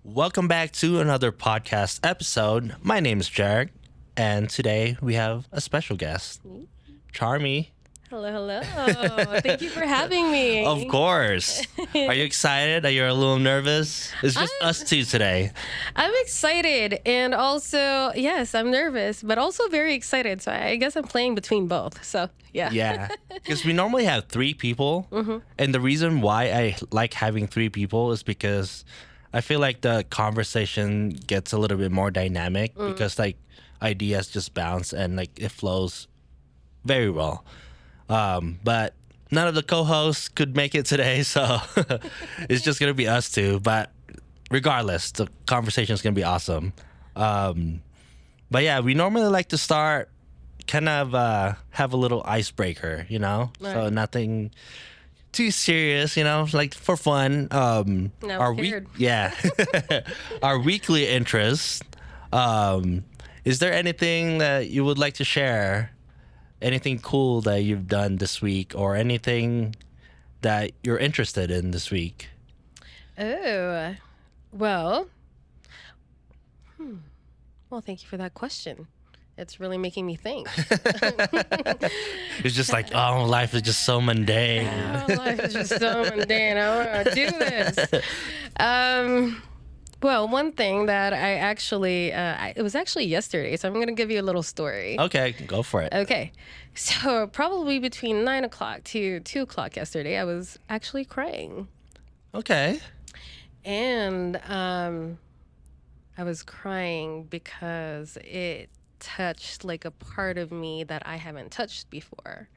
Welcome back to another podcast episode. My name is JERiCK, and today we have a special guest, Charmy. Hello, hello. Thank you for having me. Of course. Are you excited? Are you a little nervous? It's just us two today. I'm excited, and also, yes, I'm nervous, but also very excited. So I guess I'm playing between both. So, yeah. Yeah, because we normally have three people, and the reason why I like having three people is because I feel like the conversation gets a little bit more dynamic because like ideas just bounce and like it flows very well. But none of the co-hosts could make it today, so it's just gonna be us two. But regardless, the conversation is gonna be awesome. But yeah, we normally like to start kind of have a little icebreaker, you know, so nothing too serious, you know, like for fun. Now Yeah, our weekly interest. Is there anything that you would like to share? Anything cool that you've done this week, or anything that you're interested in this week? Oh, well. Well, thank you for that question. It's really making me think. It's just like, oh, life is just so mundane. Oh, life is just so mundane. I want to do this. Well, one thing that I actually, it was actually yesterday, so I'm going to give you a little story. Okay, go for it. Okay. So probably between 9 o'clock to 2 o'clock yesterday, I was actually crying. Okay. And I was crying because it touched like a part of me that I haven't touched before.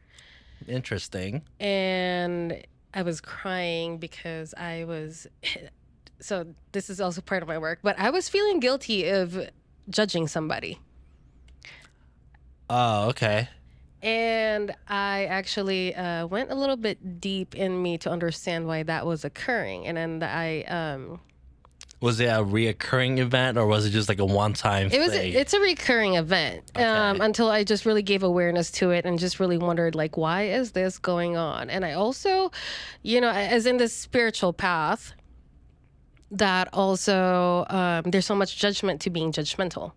Interesting. And I was crying because I was... So this is also part of my work, but I was feeling guilty of judging somebody. Oh, okay. And I actually went a little bit deep in me to understand why that was occurring. And then Was it a reoccurring event, or was it just like a one-time thing? It's a recurring event. Okay. Until I just really gave awareness to it and just really wondered, like, why is this going on? And I also, you know, as in this spiritual path, that also there's so much judgment to being judgmental.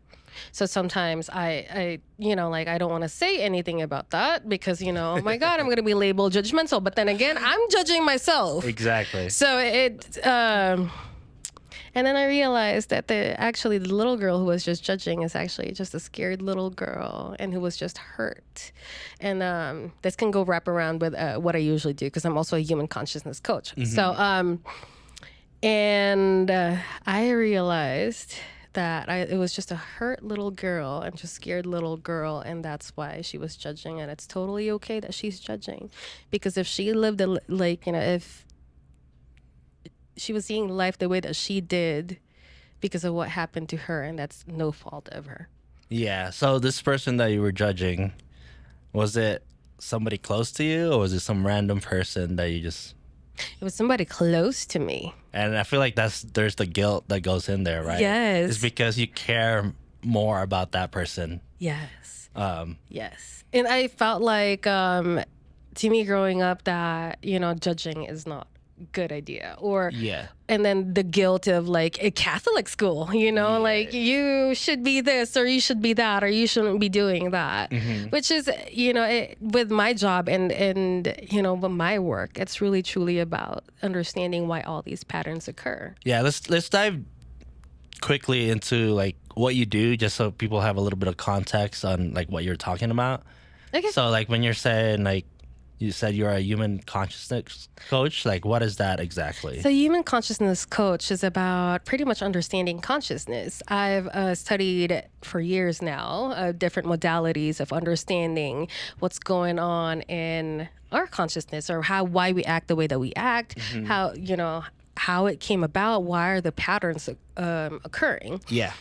So sometimes I you know, like I don't want to say anything about that because, you know, oh my God, I'm going to be labeled judgmental. But then again, I'm judging myself. Exactly. So and then I realized that the little girl who was just judging is actually just a scared little girl and who was just hurt. And this can go wrap around with what I usually do because I'm also a human consciousness coach. So I realized that it was just a hurt little girl and just scared little girl, and that's why she was judging. And it's totally okay that she's judging, because if she lived if she was seeing life the way that she did because of what happened to her, and that's no fault of her. Yeah. So this person that you were judging, was it somebody close to you, or was it some random person that you just... It was somebody close to me. And I feel like there's the guilt that goes in there, right? Yes. It's because you care more about that person. Yes. Yes. And I felt like, to me growing up, that, you know, judging is not a good idea. Or, yeah. And then the guilt of like a Catholic school, you know, like you should be this or you should be that or you shouldn't be doing that, which is, you know, with my job and, you know, with my work, it's really truly about understanding why all these patterns occur. Yeah. Let's dive quickly into like what you do, just so people have a little bit of context on like what you're talking about. Okay. So like when you're saying like, you said you're a human consciousness coach. Like, what is that exactly? So human consciousness coach is about pretty much understanding consciousness. I've studied for years now different modalities of understanding what's going on in our consciousness, or why we act the way that we act, how, you know, how it came about, why are the patterns occurring. Yeah.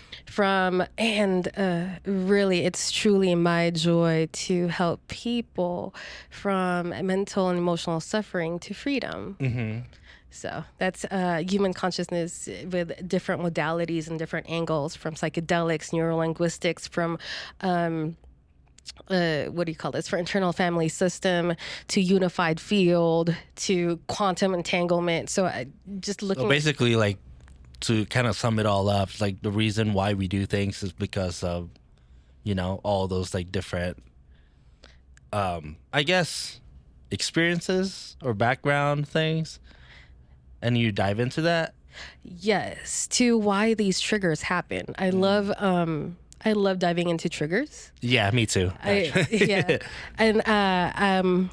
Really, it's truly my joy to help people from mental and emotional suffering to freedom. So that's human consciousness with different modalities and different angles, from psychedelics, neurolinguistics, from for internal family system to unified field to quantum entanglement. So just looking. So basically, like to kind of sum it all up, like the reason why we do things is because of, all those like different, I guess, experiences or background things. And you dive into that. Yes, to why these triggers happen. I love diving into triggers. Yeah, me too. Yeah. And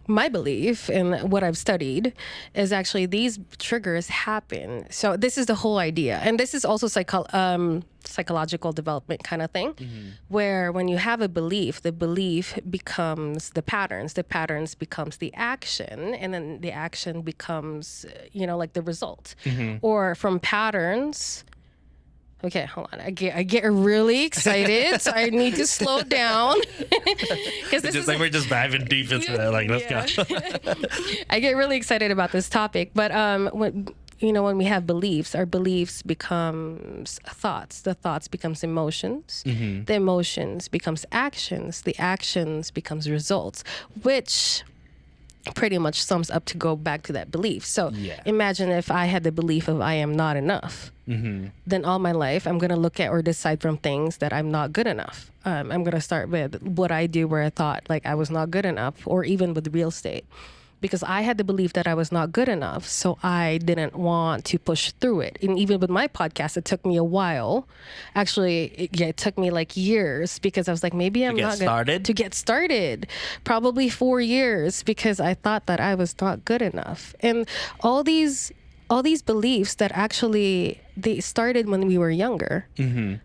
my belief and what I've studied is actually these triggers happen. So this is the whole idea. And this is also psychological development kind of thing, where when you have a belief, the belief becomes the patterns becomes the action, and then the action becomes, like the result. Or from patterns. Okay, hold on. I get really excited, so I need to slow down. Because we're just diving deep into that. Like, let's go. I get really excited about this topic, but when we have beliefs, our beliefs becomes thoughts. The thoughts becomes emotions. The emotions becomes actions. The actions becomes results, which pretty much sums up to go back to that belief. So imagine if I had the belief of I am not enough, then all my life I'm going to look at or decide from things that I'm not good enough. I'm going to start with what I do where I thought like I was not good enough, or even with real estate. Because I had the belief that I was not good enough, so I didn't want to push through it. And even with my podcast, it took me a while. Actually, it took me like years, because I was like, maybe I'm not good to get started. Probably 4 years, because I thought that I was not good enough. And all these beliefs that actually they started when we were younger.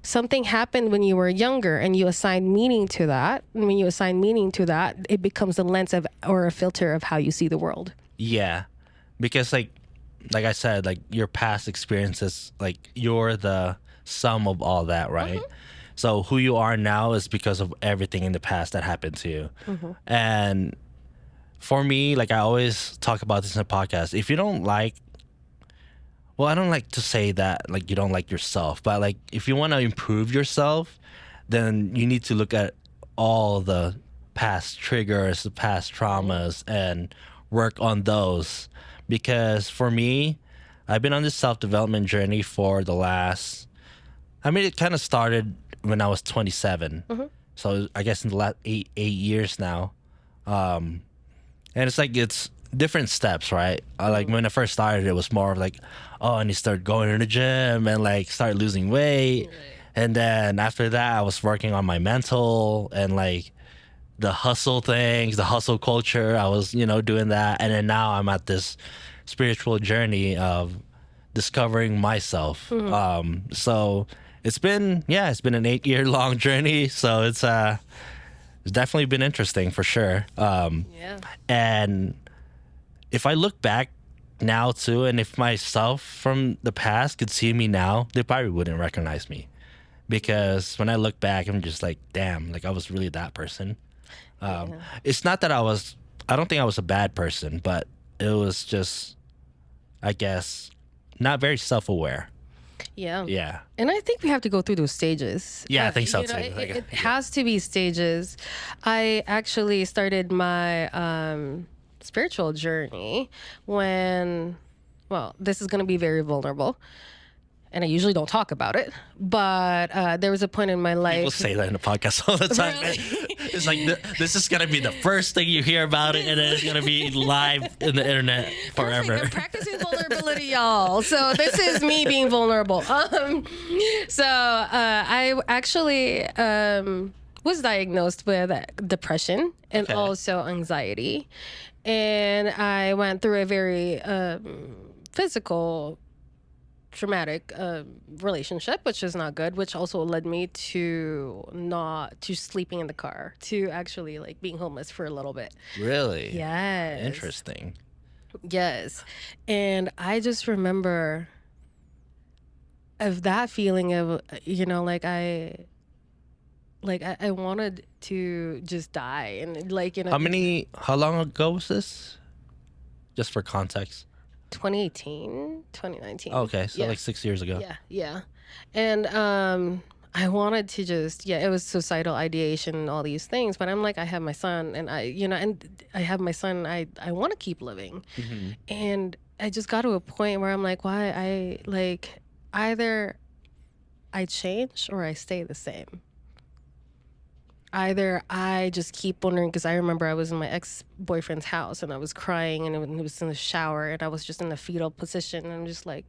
Something happened when you were younger, and you assign meaning to that. And when you assign meaning to that, it becomes a lens of or a filter of how you see the world. Yeah, because like I said, like your past experiences, like you're the sum of all that, right? So who you are now is because of everything in the past that happened to you. And for me, like I always talk about this in the podcast, if you don't like, well, I don't like to say that like you don't like yourself, but like if you want to improve yourself, then you need to look at all the past triggers, the past traumas, and work on those. Because for me, I've been on this self-development journey for the last, it kind of started when I was 27. So I guess in the last eight years now. And it's different steps, right? Like when I first started, it was more of like, oh, and you start going to the gym and like start losing weight. And then after that, I was working on my mental and like the hustle things, the hustle culture. I was, doing that. And then now I'm at this spiritual journey of discovering myself. So it's been an 8 year long journey. So it's definitely been interesting for sure. And if I look back now too, and if myself from the past could see me now, they probably wouldn't recognize me, because when I look back, I'm just like, damn, like I was really that person. It's not that I don't think I was a bad person, but it was just, I guess, not very self-aware. Yeah. And I think we have to go through those stages. Yeah, I think so too. It has to be stages. I actually started my spiritual journey when, well, this is going to be very vulnerable, and I usually don't talk about it, but there was a point in my life. People say that in the podcast all the time. Really? It's like, this is going to be the first thing you hear about it, and then it's going to be live in the internet forever. Perfect. I'm practicing vulnerability, y'all. So this is me being vulnerable. I actually was diagnosed with depression and also anxiety. And I went through a very physical, traumatic relationship, which is not good, which also led me to sleeping in the car, to actually like being homeless for a little bit. Really? Yes. Interesting. Yes. And I just remember of that feeling of, I wanted to just die. And how long ago was this? Just for context. 2018, 2019. Okay, so like 6 years ago. Yeah. And I wanted to just, it was suicidal ideation and all these things, but I'm like, I have my son, and I want to keep living. And I just got to a point where I'm like, why either I change or I stay the same. Either I just keep wondering, because I remember I was in my ex-boyfriend's house and I was crying and he was in the shower and I was just in the fetal position and I'm just like,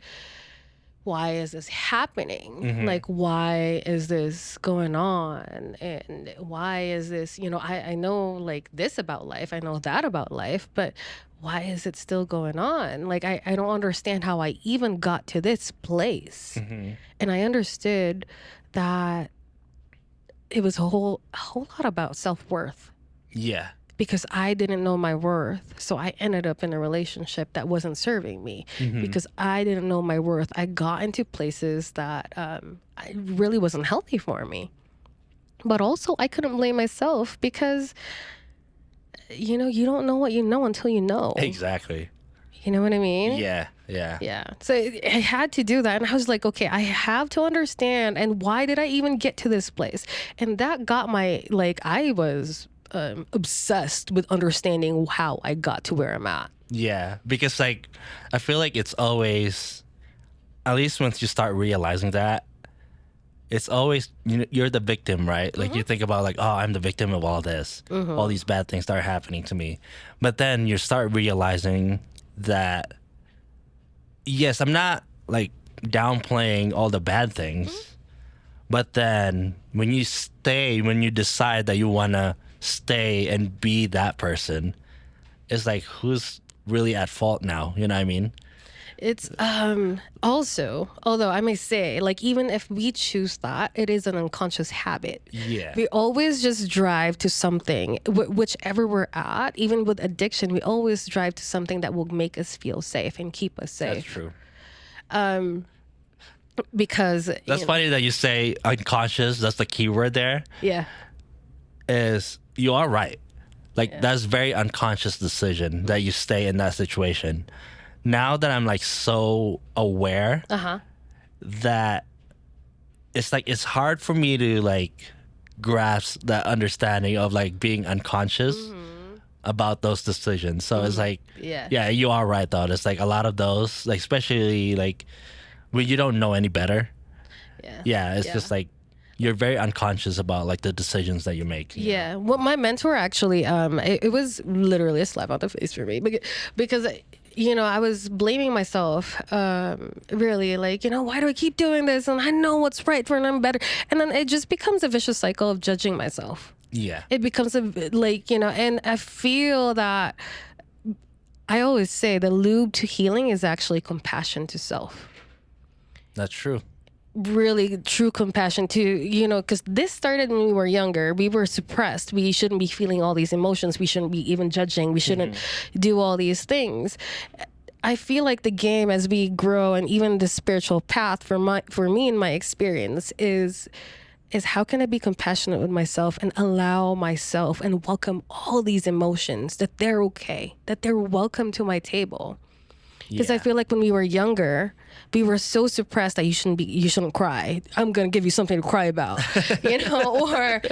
why is this happening? Like, why is this going on? And why is this, I know like this about life, I know that about life, but why is it still going on? Like, I don't understand how I even got to this place. And I understood that it was a whole lot about self-worth. Yeah. Because I didn't know my worth. So I ended up in a relationship that wasn't serving me. Because I didn't know my worth. I got into places that really wasn't healthy for me. But also I couldn't blame myself because, you don't know what you know until you know. Exactly. You know what I mean? Yeah. Yeah. Yeah. So I had to do that. And I was like, okay, I have to understand. And why did I even get to this place? And that got I was obsessed with understanding how I got to where I'm at. Yeah. Because like, I feel like it's always, at least once you start realizing that, it's always, you're the victim, right? Like you think about like, oh, I'm the victim of all this. All these bad things start happening to me. But then you start realizing that, yes, I'm not like downplaying all the bad things, but then when you decide that you want to stay and be that person, it's like, who's really at fault now? You know what I mean? It's also, although I may say, like, even if we choose that, it is an unconscious habit. Yeah. We always just drive to something, whichever we're at. Even with addiction, we always drive to something that will make us feel safe and keep us safe. That's true. Because That's funny that you say unconscious. That's the key word there. Yeah. Is you are right. Like that's very unconscious decision that you stay in that situation. Now that I'm like so aware that it's like it's hard for me to like grasp that understanding of like being unconscious about those decisions. So it's like yeah, you are right though. It's like a lot of those, like especially like when you don't know any better. Yeah, it's just like you're very unconscious about like the decisions that you make. Yeah. Well, my mentor actually, it was literally a slap on the face for me because I was blaming myself, really, like, why do I keep doing this? And I know what's right for and I'm better. And then it just becomes a vicious cycle of judging myself. Yeah. It becomes and I feel that I always say the lube to healing is actually compassion to self. That's true. Really true compassion to, because this started when we were younger. We were suppressed. We shouldn't be feeling all these emotions. We shouldn't be even judging. We shouldn't do all these things. I feel like the game as we grow, and even the spiritual path for me in my experience is how can I be compassionate with myself and allow myself and welcome all these emotions, that they're okay, that they're welcome to my table. Because I feel like when we were younger, we were so suppressed that you shouldn't cry. I'm gonna give you something to cry about, or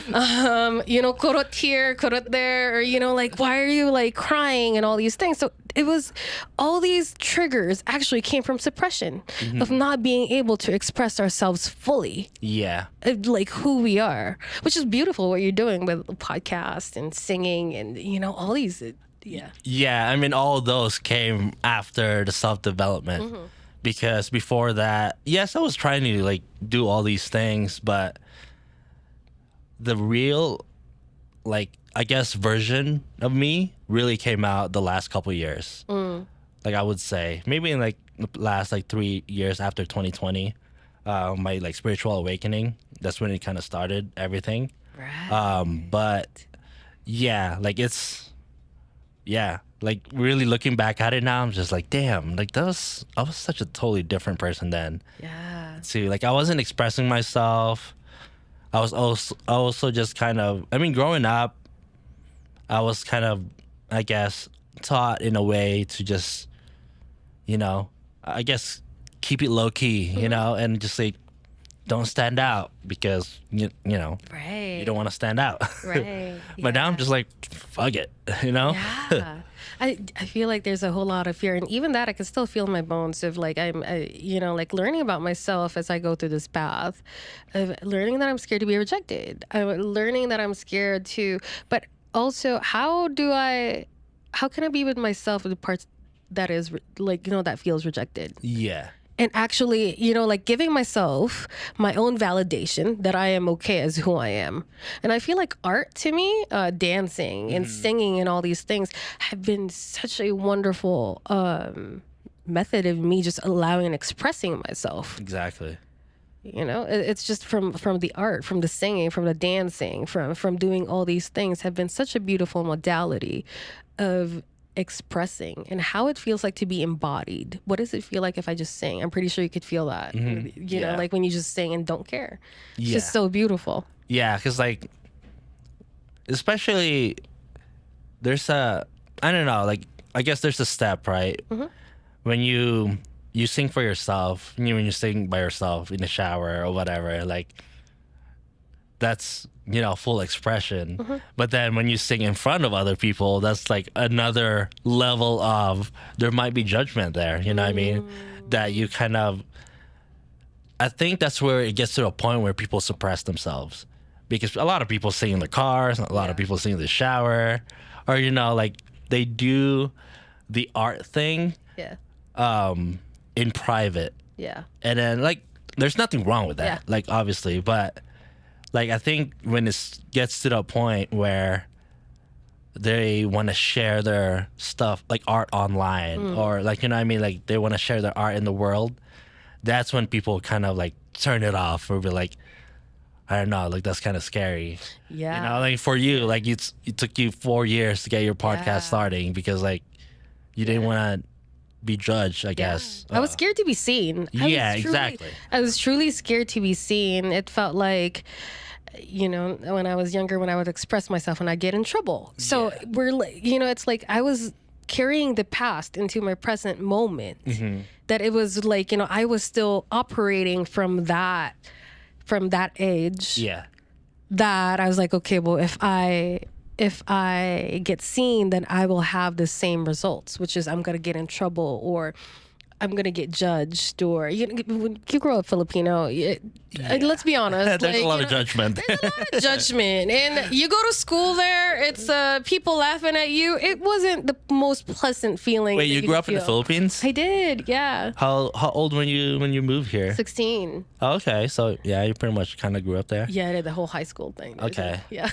kurot here, kurot there, or like, why are you like crying and all these things. So it was all these triggers actually came from suppression of not being able to express ourselves fully. Yeah, like who we are, which is beautiful what you're doing with the podcast and singing and all these. Yeah, I mean, all of those came after the self-development. Because before that, yes, I was trying to like do all these things, but the real, like, I guess version of me really came out the last couple of years. Like I would say maybe in like the last like 3 years after 2020, my like spiritual awakening, that's when it kind of started everything. Right. But yeah, like like really looking back at it now, I'm just like, damn, like I was such a totally different person then. Yeah. Too, like I wasn't expressing myself. I was also just kind of, I mean, growing up, I was kind of, I guess, taught in a way to just, I guess, keep it low key, and just like, don't stand out because right. you don't want to stand out. Right. But now I'm just like, fuck it, Yeah. I feel like there's a whole lot of fear, and even that I can still feel in my bones of like like learning about myself as I go through this path of learning that I'm scared to be rejected. I'm learning that I'm scared to, but also how can I be with myself with the parts that is that feels rejected? Yeah. And actually, like giving myself my own validation that I am okay as who I am. And I feel like art to me, dancing and singing and all these things have been such a wonderful method of me just allowing and expressing myself. Exactly. It's just from the art, from the singing, from the dancing, from doing all these things have been such a beautiful modality of expressing and how it feels like to be embodied. What does it feel like if I just sing? I'm pretty sure you could feel that. You know, like when you just sing and don't care. It's just so beautiful. Yeah, because like, especially there's I don't know, like I guess there's a step, right? When you sing for yourself, when you sing by yourself in the shower or whatever, like that's full expression. But then when you sing in front of other people, that's like another level of, there might be judgment there, you know what I mean, that you kind of, I think that's where it gets to a point where people suppress themselves, because a lot of people sing in the cars, a lot of people sing in the shower, or like they do the art thing in private, and then like there's nothing wrong with that, like obviously, but like, I think when it gets to the point where they want to share their stuff, like art online, or like, you know what I mean? Like, they want to share their art in the world. That's when people kind of like turn it off or be like, I don't know, like, that's kind of scary. Yeah. Like for you, like it took you 4 years to get your podcast starting because like you didn't want to be judged, I guess. I was scared to be seen. Exactly. I was truly scared to be seen. It felt like, when I was younger, when I would express myself and I get in trouble. So we're like, it's like I was carrying the past into my present moment. That it was like, I was still operating from that age. Yeah. That I was like, okay, well, if I get seen, then I will have the same results, which is I'm going to get in trouble or I'm going to get judged. Or when you grow up Filipino, let's be honest. There's a lot of judgment. There's a lot of judgment. And you go to school there, it's people laughing at you. It wasn't the most pleasant feeling. Wait, you grew up in the Philippines? I did, yeah. How old were you when you moved here? 16. Oh, okay, so yeah, you pretty much kind of grew up there. Yeah, I did the whole high school thing. Okay. Yeah.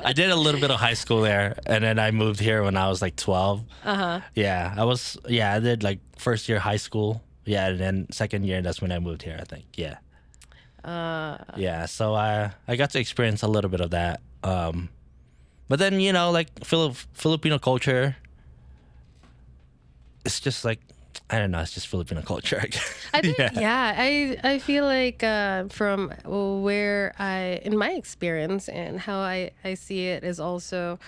I did a little bit of high school there, and then I moved here when I was like 12. Yeah, I did like first year high school. Yeah, and then second year, that's when I moved here, I think. Yeah. Yeah, so I got to experience a little bit of that. But then, like Filipino culture, it's just like, I don't know, it's just Filipino culture. I think, I feel like from where in my experience and how I see it is also,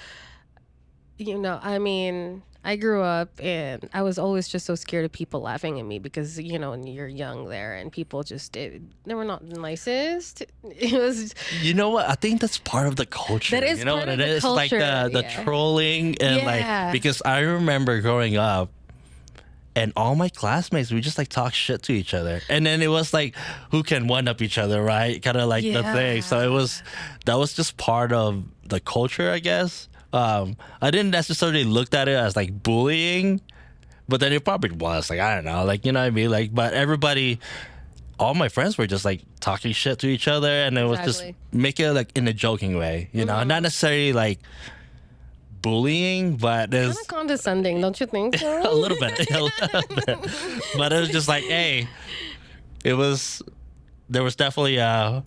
I mean, I grew up and I was always just so scared of people laughing at me because, when you're young there and people they were not the nicest. It was. You know what? I think that's part of the culture. That is you know part what of it the is? culture. Like the trolling and like, because I remember growing up and all my classmates, we just like talk shit to each other. And then it was like, who can one up each other, right? Kind of like the thing. So that was just part of the culture, I guess. I didn't necessarily look at it as like bullying, but then it probably was like, I don't know, like, you know what I mean? Like, but everybody, all my friends were just like talking shit to each other, and it was just make it like in a joking way, not necessarily like bullying, but there's kind of condescending, don't you think so? a little bit. But it was just like, hey, there was definitely a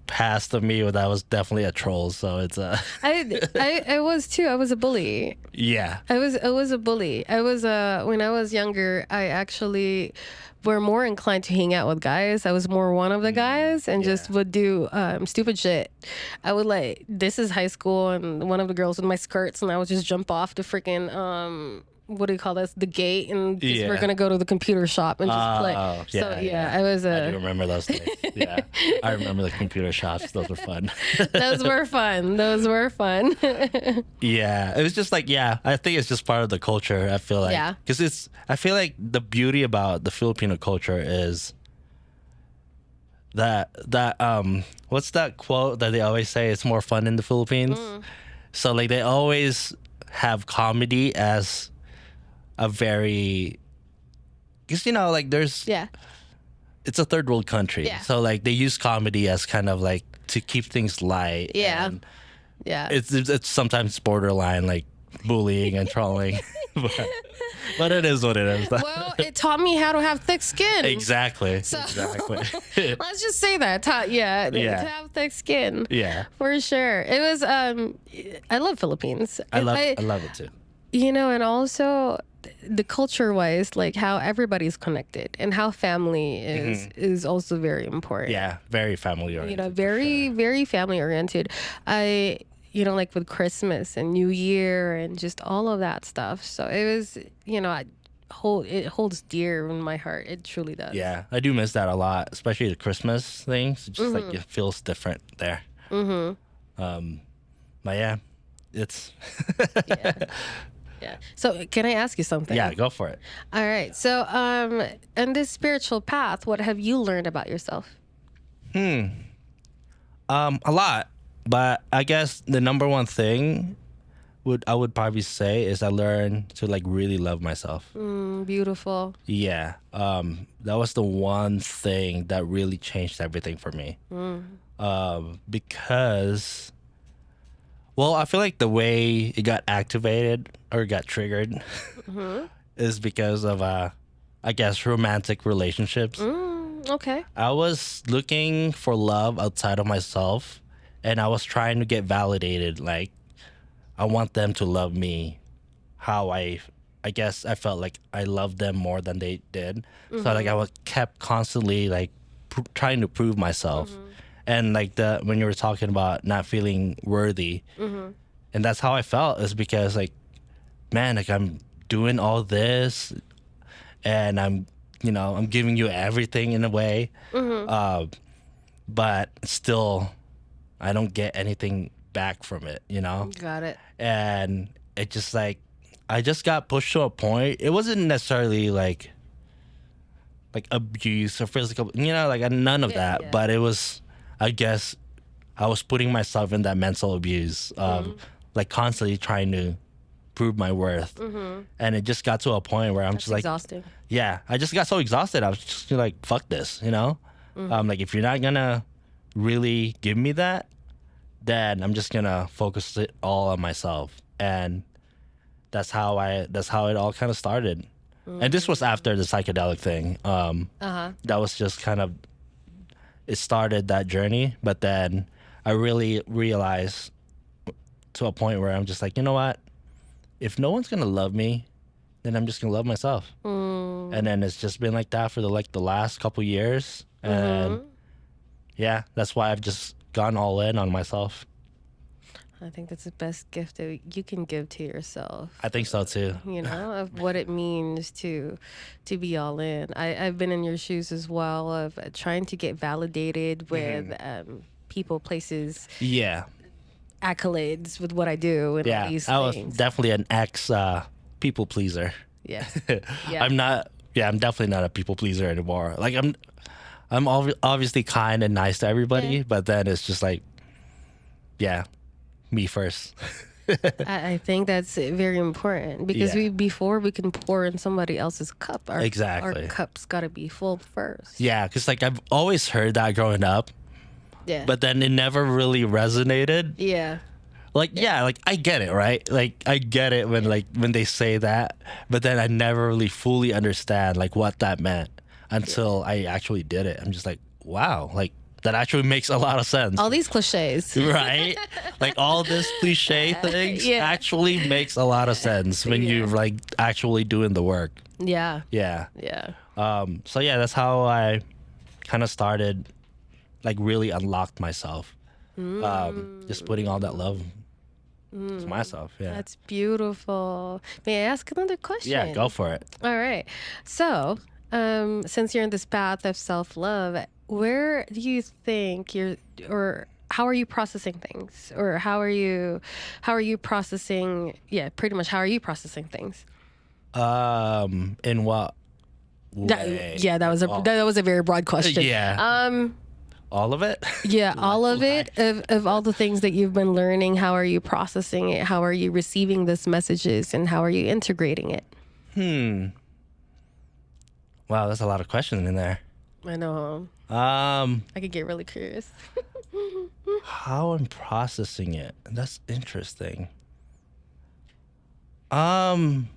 past of me that was definitely a troll, so it's I was too. I was a bully. Yeah. I was a bully. I was when I was younger, I actually were more inclined to hang out with guys. I was more one of the guys and just would do stupid shit. I would like, this is high school, and one of the girls with my skirts, and I would just jump off the freaking what do you call this? The gate, and just, we're Yeah. gonna go to the computer shop and just play. Oh, So yeah. I was I do remember those days. Yeah. I remember the computer shops. Those were fun. those were fun. Those were fun. Yeah. It was just like, yeah, I think it's just part of the culture. I feel like, Yeah. because I feel like the beauty about the Filipino culture is that what's that quote that they always say? It's more fun in the Philippines. So like they always have comedy as a very, because like there's Yeah. it's a third world country, Yeah. so like they use comedy as kind of like to keep things light. Yeah. And Yeah. it's sometimes borderline like bullying and trolling, but it is what it is. Well, it taught me how to have thick skin. Exactly. Exactly. Let's just say that. Yeah. To have thick skin. Yeah. For sure. It was I love Philippines. I love it too. And also the culture wise, like how everybody's connected and how family is also very important. Yeah, very family oriented. Very, very family oriented. Like with Christmas and New Year and just all of that stuff. So it was, it holds dear in my heart. It truly does. Yeah, I do miss that a lot, especially the Christmas things. It's just like it feels different there. But yeah, it's Yeah. So can I ask you something? yeah, go for it. All right. So in this spiritual path, what have you learned about yourself? A lot, but I guess the number one thing I would probably say is I learned to like really love myself. Beautiful. Yeah, that was the one thing that really changed everything for me. Because, well, I feel like the way it got activated or got triggered is because of I guess romantic relationships. Okay. I was looking for love outside of myself, and I was trying to get validated. Like, I want them to love me how I guess I felt like I loved them more than they did. So like I was kept constantly like trying to prove myself. And like when you were talking about not feeling worthy, and that's how I felt, is because like, man, like I'm doing all this and I'm giving you everything in a way, but still I don't get anything back from it, Got it. and it just like I just got pushed to a point. It wasn't necessarily like abuse or physical, like none of that, yeah. but it was, I guess I was putting myself in that mental abuse of like constantly trying to prove my worth, and it just got to a point where I'm That's just like, exhausting. yeah, I just got so exhausted. I was just like, fuck this, like if you're not gonna really give me that, then I'm just gonna focus it all on myself. And that's how it all kind of started. And this was after the psychedelic thing. That was just kind of, it started that journey. But then I really realized to a point where I'm just like, you know what? If no one's gonna love me, then I'm just gonna love myself. And then it's just been like that for the last couple years. And yeah, that's why I've just gone all in on myself. I think that's the best gift that you can give to yourself. I think so too. Of what it means to be all in. I've been in your shoes as well, of trying to get validated with people, places, Yeah. accolades with what I do and all Yeah. these I was things. definitely an ex people pleaser. Yeah. Yeah. I'm definitely not a people pleaser anymore. Like I'm obviously kind and nice to everybody, but then it's just like, yeah, me first. I think that's very important because Yeah. before we can pour in somebody else's cup, our Exactly. cup's got to be full first. Yeah, because like I've always heard that growing up, Yeah. but then it never really resonated. Yeah. Like, yeah, like I get it, right? Like I get it when they say that, but then I never really fully understand like what that meant until I actually did it. I'm just like, wow, like that actually makes a lot of sense. All these cliches. Right? Like all this cliche things actually makes a lot of sense when you're like actually doing the work. Yeah. Yeah. Yeah. So yeah, that's how I kind of started, like really unlocked myself. Just putting all that love to myself. Yeah. That's beautiful. May I ask another question? Yeah, go for it. All right. So, since you're in this path of self-love, where do you think or how are you processing things? Or how are you processing, pretty much how are you processing things? In what way? That was a very broad question. Yeah. All of it? Yeah, all of it, of all the things that you've been learning, how are you processing it? How are you receiving these messages and how are you integrating it? Wow, there's a lot of questions in there. I know. I could get really curious. How I'm processing it. That's interesting. Well,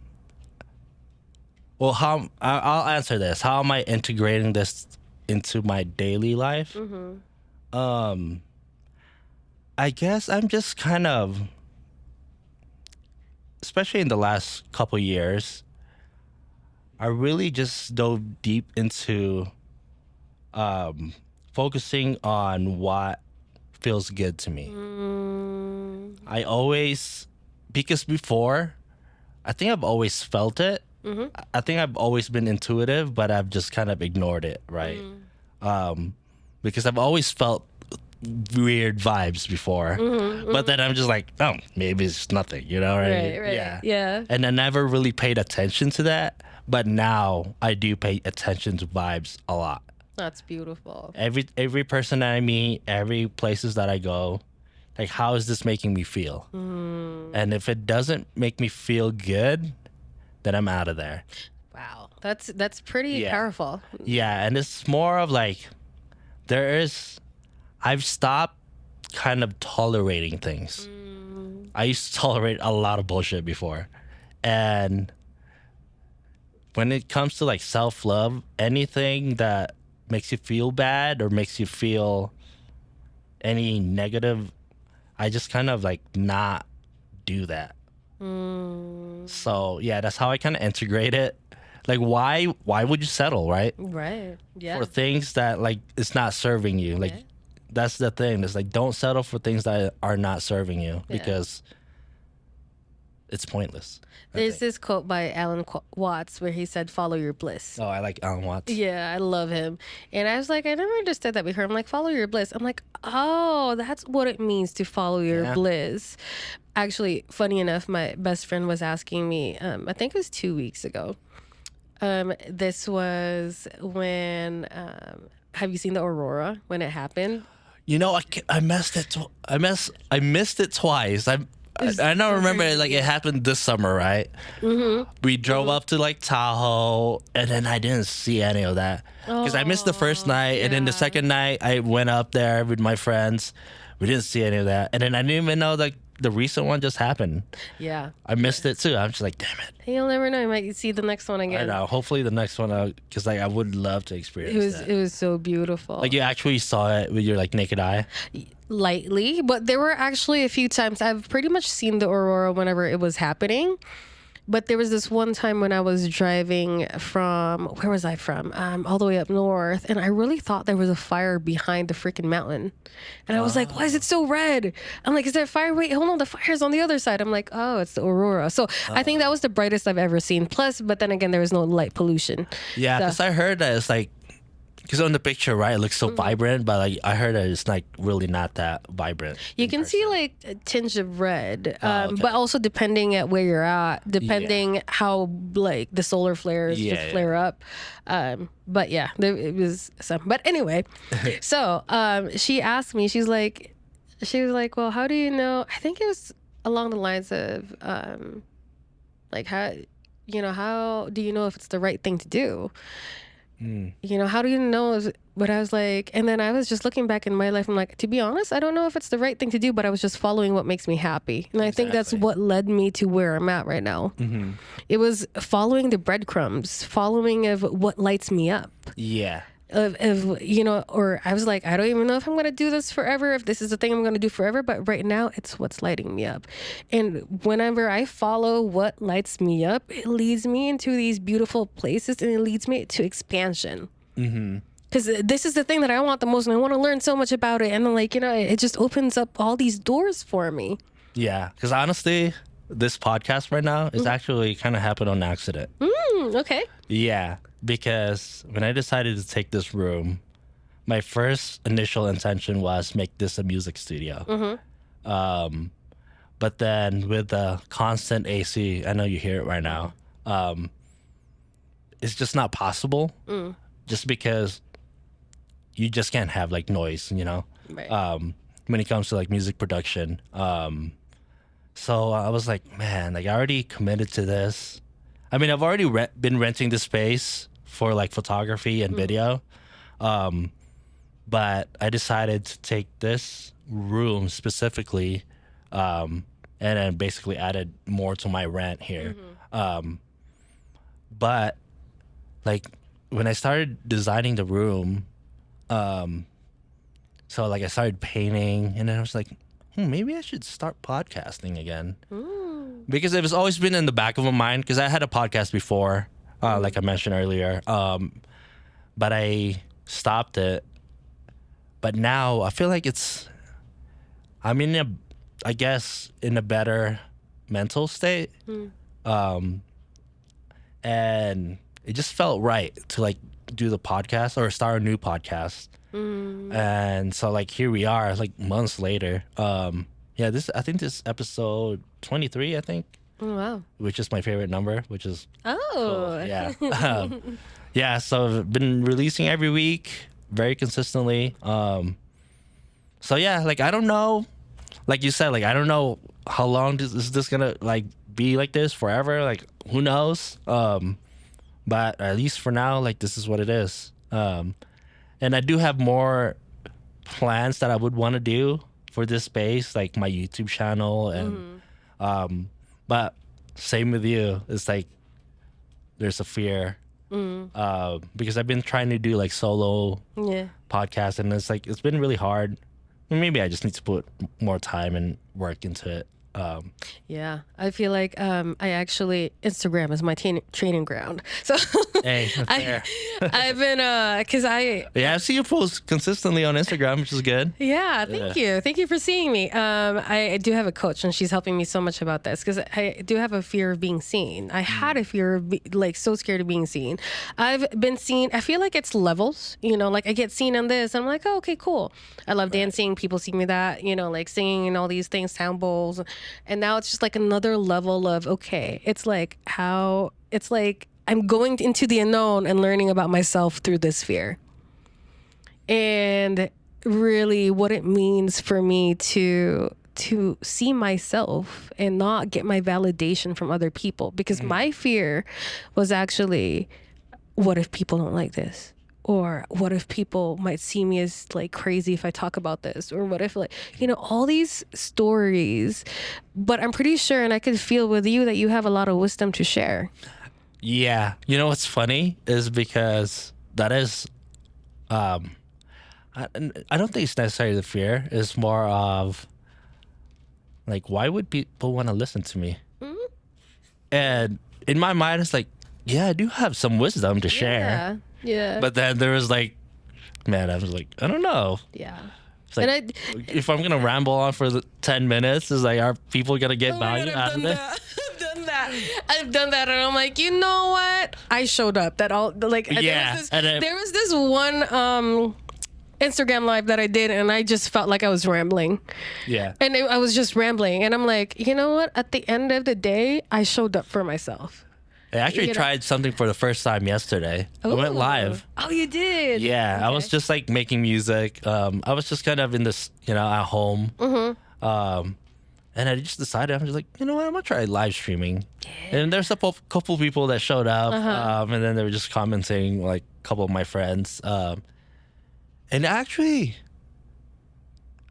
I'll answer this. How am I integrating this into my daily life? I guess I'm just kind of, especially in the last couple years, I really just dove deep into focusing on what feels good to me. I always, because before, I think I've always felt it. I think I've always been intuitive, but I've just kind of ignored it, right? Because I've always felt weird vibes before, but then I'm just like, oh, maybe it's nothing, right? Right. Yeah. And I never really paid attention to that, but now I do pay attention to vibes a lot. That's beautiful. Every person that I meet, every places that I go, like, how is this making me feel? And if it doesn't make me feel good, then I'm out of there. Wow, that's pretty powerful. Yeah, and it's more of like, I've stopped kind of tolerating things. I used to tolerate a lot of bullshit before. And when it comes to like self-love, anything that makes you feel bad or makes you feel any negative, I just kind of like not do that. So yeah, that's how I kind of integrate it. Like, why would you settle, right? Right. Yeah. For things that like it's not serving you. Like, that's the thing. It's like, don't settle for things that are not serving you because it's pointless. There's this quote by Alan Watts where he said, "Follow your bliss." Oh, I like Alan Watts. Yeah, I love him. And I was like, I never understood that before. I'm like, follow your bliss. I'm like, oh, that's what it means to follow your bliss. Actually, funny enough, my best friend was asking me, I think it was 2 weeks ago. This was when, have you seen the aurora when it happened? I missed it. I missed it twice. I don't remember it, like it happened this summer, right? We drove up to like Tahoe, and then I didn't see any of that because I missed the first night, and then the second night I went up there with my friends. We didn't see any of that, and then I didn't even know like the recent one just happened. Yeah, I missed it too. I'm just like, damn it. You'll never know. You might see the next one again. I know. Hopefully the next one, because like I would love to experience that. It was so beautiful. Like, you actually saw it with your like naked eye. Lightly, but there were actually a few times I've pretty much seen the aurora whenever it was happening. But there was this one time when I was driving from, where was I from? All the way up north. And I really thought there was a fire behind the freaking mountain. And I was like, why is it so red? I'm like, is there a fire? Wait, hold on. The fire's on the other side. I'm like, oh, it's the aurora. So I think that was the brightest I've ever seen. Plus, but then again, there was no light pollution. Yeah, because I heard that it's like, because on the picture, right, it looks so vibrant, but like I heard that it's like really not that vibrant. You can see like a tinge of red, but also depending at where you're at, depending how like the solar flares just flare up. But yeah, it was some. But anyway, so she asked me, she was like, well, how do you know? I think it was along the lines of like how do you know if it's the right thing to do? How do you know? But I was like, and then I was just looking back in my life. I'm like, to be honest, I don't know if it's the right thing to do, but I was just following what makes me happy. And I think that's what led me to where I'm at right now. It was following the breadcrumbs, following of what lights me up. Yeah. Or I was like, I don't even know if I'm going to do this forever, if this is the thing I'm going to do forever, but right now it's what's lighting me up. And whenever I follow what lights me up, it leads me into these beautiful places and it leads me to expansion. Because this is the thing that I want the most and I want to learn so much about it. And then it just opens up all these doors for me. Yeah, because honestly, this podcast right now is actually kind of happened on accident. Okay. Yeah, because when I decided to take this room, my first initial intention was make this a music studio. But then with the constant AC, I know you hear it right now, it's just not possible. Just because you just can't have like noise, Right. when it comes to like music production. So I was like, man, like I already committed to this. I mean, I've already been renting the space for like photography and video. But I decided to take this room specifically, and then basically added more to my rent here. But like when I started designing the room, so like I started painting, and then I was like, maybe I should start podcasting again. Because it was always been in the back of my mind, because I had a podcast before, like I mentioned earlier, but I stopped it. But now I feel like I'm I guess in a better mental state. And it just felt right to like do the podcast or start a new podcast. And so like here we are like months later. Yeah, I think this episode 23, I think, Oh, wow. which is my favorite number, which is Oh. yeah. Yeah, so I've been releasing every week very consistently. So yeah, like I don't know, like you said, like I don't know how long is this gonna like be like this forever, like who knows. But at least for now, like this is what it is. And I do have more plans that I would want to do for this space, like my YouTube channel, and but same with you, it's like there's a fear, because I've been trying to do like solo Yeah. podcasts, and it's been really hard. Maybe I just need to put more time and work into it. Yeah, I feel like Instagram is my training ground. So Hey, fair. I've been because Yeah, I see you post consistently on Instagram, which is good. yeah, thank you for seeing me. I do have a coach, and she's helping me so much about this, because I do have a fear of being seen. I had a fear of like so scared of being seen. I've been seen. I feel like it's levels, like I get seen on this. I'm like, oh, okay, cool. I love dancing. People see me that, like singing and all these things, sound bowls. And now it's just like another level of, okay, it's like I'm going into the unknown and learning about myself through this fear. And really what it means for me to see myself and not get my validation from other people. Because my fear was actually, what if people don't like this? Or what if people might see me as like crazy if I talk about this? Or what if all these stories. But I'm pretty sure, and I could feel with you, that you have a lot of wisdom to share. Yeah, what's funny is because that is, I don't think it's necessarily the fear. It's more of like, why would people want to listen to me? And in my mind, it's like, yeah, I do have some wisdom to share. Yeah. But then there was like, man, I was like, I don't know. Yeah. It's like, if I'm gonna ramble on for 10 minutes, is like, are people gonna get value out of it? I've done that, and I'm like, you know what? I showed up. That all like Yeah, there was this one Instagram live that I did, and I just felt like I was rambling. Yeah. And I was just rambling, and I'm like, you know what? At the end of the day, I showed up for myself. I actually tried something for the first time yesterday. I went live. Oh, you did? Yeah, Okay. I was just like making music. I was just kind of in this, at home. And I just decided, I'm just like, you know what, I'm gonna try live streaming. Yeah. And there's a couple people that showed up, and then they were just commenting, like a couple of my friends. And actually,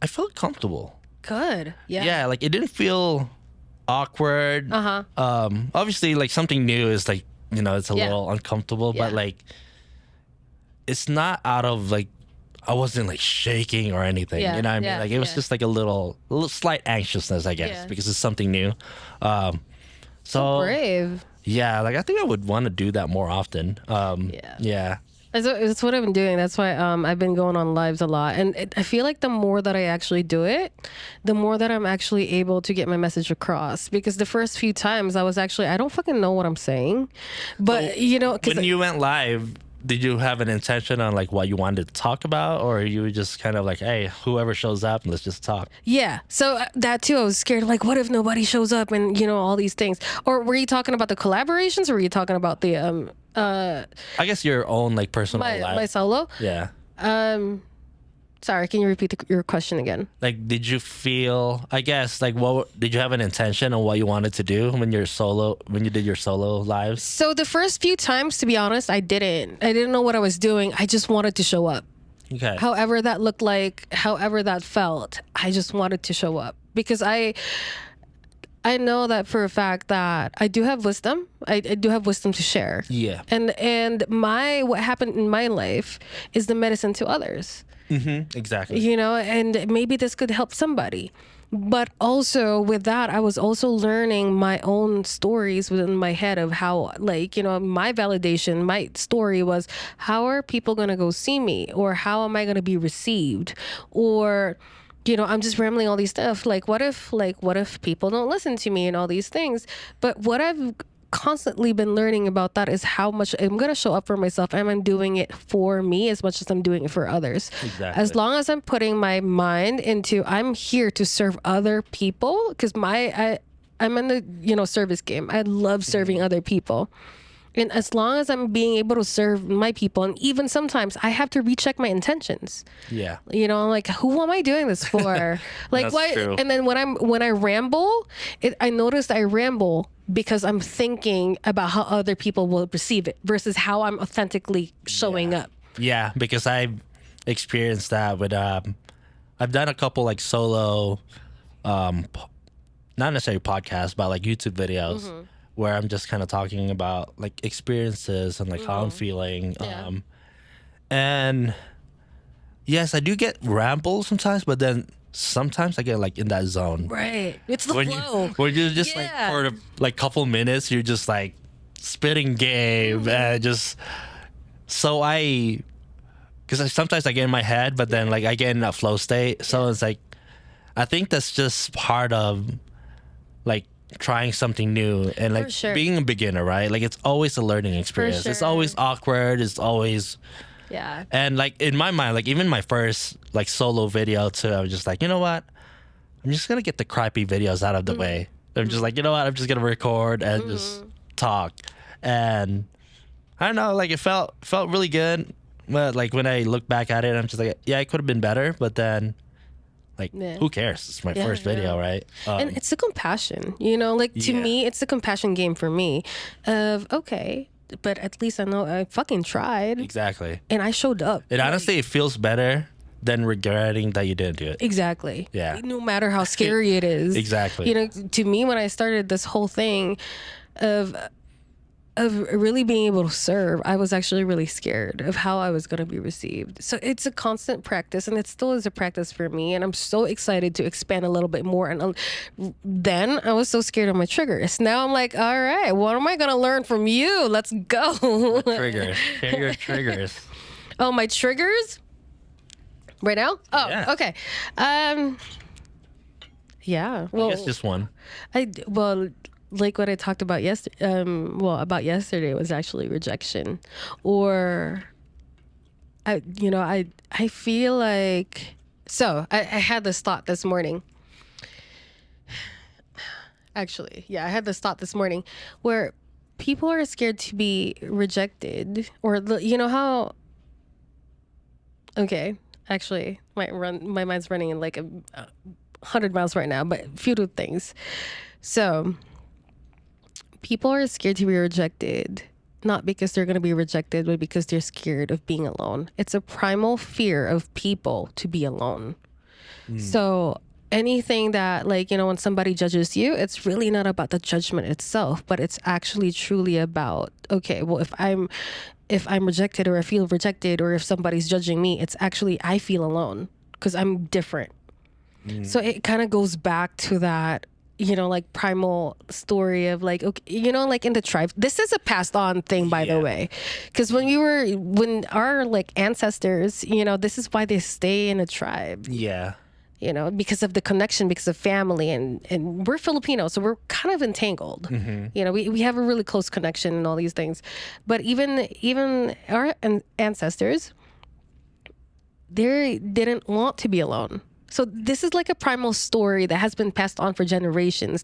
I felt comfortable. Good. Yeah. Yeah, like it didn't feel awkward. Obviously, like something new is like, it's a little uncomfortable, but like it's not out of like, I wasn't like shaking or anything. You know what I mean? Like it was just like a little slight anxiousness, I guess, because it's something new. So brave. Yeah, like I think I would want to do that more often. Yeah. That's what I've been doing. That's why I've been going on lives a lot. And I feel like the more that I actually do it, the more that I'm actually able to get my message across. Because the first few times I was actually, I don't fucking know what I'm saying. But, you know, when you went live, did you have an intention on like what you wanted to talk about, or you were just kind of like, hey, whoever shows up, let's just talk? Yeah. So that too, I was scared. Like, what if nobody shows up and, you know, all these things? Or were you talking about the collaborations, or were you talking about the I guess your own like personal life. my solo? Yeah. Sorry, can you repeat your question again? Like, did you feel? I guess like, what did you have an intention on what you wanted to do when you did your solo lives? So the first few times, to be honest, I didn't know what I was doing. I just wanted to show up. Okay. However that looked like, however that felt, I just wanted to show up because I know that for a fact that I do have wisdom. I do have wisdom to share. Yeah. And what happened in my life is the medicine to others. Mm-hmm. Exactly. You know, and maybe this could help somebody. But also with that, I was also learning my own stories within my head of how, like, you know, my validation, my story was, how are people going to go see me? Or how am I going to be received? Or, you know, I'm just rambling all these stuff. Like, what if people don't listen to me and all these things? But what I've constantly been learning about that is how much I'm going to show up for myself, and I'm doing it for me as much as I'm doing it for others. Exactly. As long as I'm putting my mind into, I'm here to serve other people, because I'm in the, you know, service game. I love serving other people. And as long as I'm being able to serve my people, and even sometimes I have to recheck my intentions. Yeah. You know, like, who am I doing this for? Like, That's why? true. And then when I ramble, I noticed I ramble because I'm thinking about how other people will receive it versus how I'm authentically showing up. Yeah, because I've experienced that with I've done a couple like solo not necessarily podcasts, but like YouTube videos where I'm just kind of talking about like experiences and like how I'm feeling. Yeah. And yes, I do get rambles sometimes, but then sometimes I get like in that zone. Right. It's the When flow. when you're just like Yeah. for like couple minutes, you're just like spitting game and just so because sometimes I get in my head, but then like I get in a flow state. So it's like I think that's just part of like trying something new and like sure. being a beginner, right? Like it's always a learning experience. It's sure. always awkward. It's always Yeah. and like in my mind, like even my first like solo video too, I was just like, you know what? I'm just gonna get the crappy videos out of the way. I'm just like, you know what? I'm just gonna record and just talk. And I don't know, like it felt really good. But like when I look back at it, I'm just like, yeah, it could have been better. But then, like, Yeah. who cares? It's my first video, right? And it's the compassion, you know, like to Yeah. me, it's the compassion game for me of, okay, but at least I know I fucking tried Exactly. and I showed up. And honestly, it feels better than regretting that you didn't do it. Exactly. Yeah. No matter how scary it is. Exactly. You know, to me, when I started this whole thing of really being able to serve, I was actually really scared of how I was going to be received. So it's a constant practice, and it still is a practice for me. And I'm so excited to expand a little bit more. And then I was so scared of my triggers. Now I'm like, all right, what am I going to learn from you? Let's go. Triggers. Share your triggers. Oh, my triggers? Right now? Oh, Yeah. okay. Yeah. I Well, guess just one. like what I talked about yesterday was actually rejection, or I feel like, so I had this thought this morning. Actually, yeah, I had this thought this morning where people are scared to be rejected, or you know how. Okay, actually, my mind's running in like 100 miles right now, but few things. So people are scared to be rejected, not because they're going to be rejected, but because they're scared of being alone. It's a primal fear of people to be alone. So anything that, like, you know, when somebody judges you, it's really not about the judgment itself, but it's actually truly about, okay, well, if I'm rejected, or I feel rejected, or if somebody's judging me, it's actually, I feel alone because I'm different. So it kind of goes back to that, like primal story of like, okay, like in the tribe, this is a passed on thing, by the way, because when our like ancestors, this is why they stay in a tribe. Yeah. Because of the connection, because of family, and we're Filipino, so we're kind of entangled. We have a really close connection and all these things. But even our ancestors, they didn't want to be alone. So this is like a primal story that has been passed on for generations.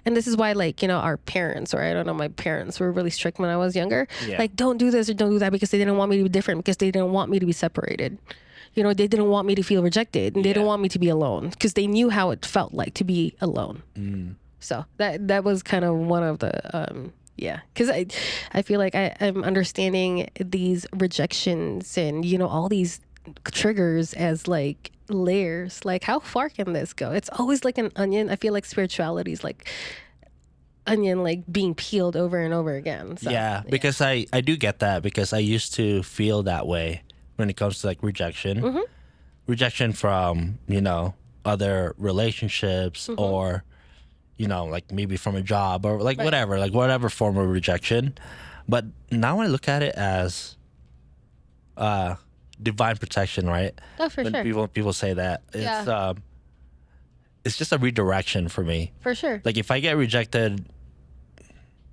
And this is why, like, our parents, or I don't know, my parents were really strict when I was younger. Yeah. Like, don't do this or don't do that, because they didn't want me to be different, because they didn't want me to be separated. They didn't want me to feel rejected, and they didn't want me to be alone, because they knew how it felt like to be alone. So that was kind of one of the because I feel like I'm understanding these rejections and all these triggers as like layers. Like, how far can this go? It's always like an onion. I feel like spirituality is like onion, like being peeled over and over again. So, because I do get that, because I used to feel that way when it comes to like rejection. Rejection from other relationships, or like maybe from a job, or like whatever form of rejection. But now I look at it as divine protection, right? Oh, for sure. People say that it's just a redirection for me. For sure. Like, if I get rejected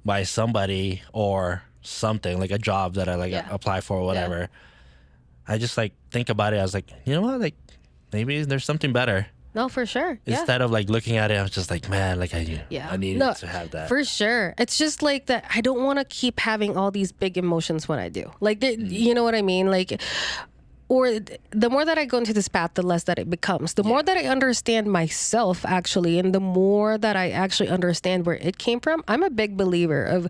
by somebody or something, like a job that I apply for or whatever, I just like think about it. I was like, you know what? Like, maybe there's something better. No, for sure. Instead of like looking at it, I was just like, man, like I needed to have that. For sure. It's just like that. I don't want to keep having all these big emotions when I do. Like, you know what I mean? Like, or the more that I go into this path, the less that it becomes. The more that I understand myself, actually, and the more that I actually understand where it came from. I'm a big believer of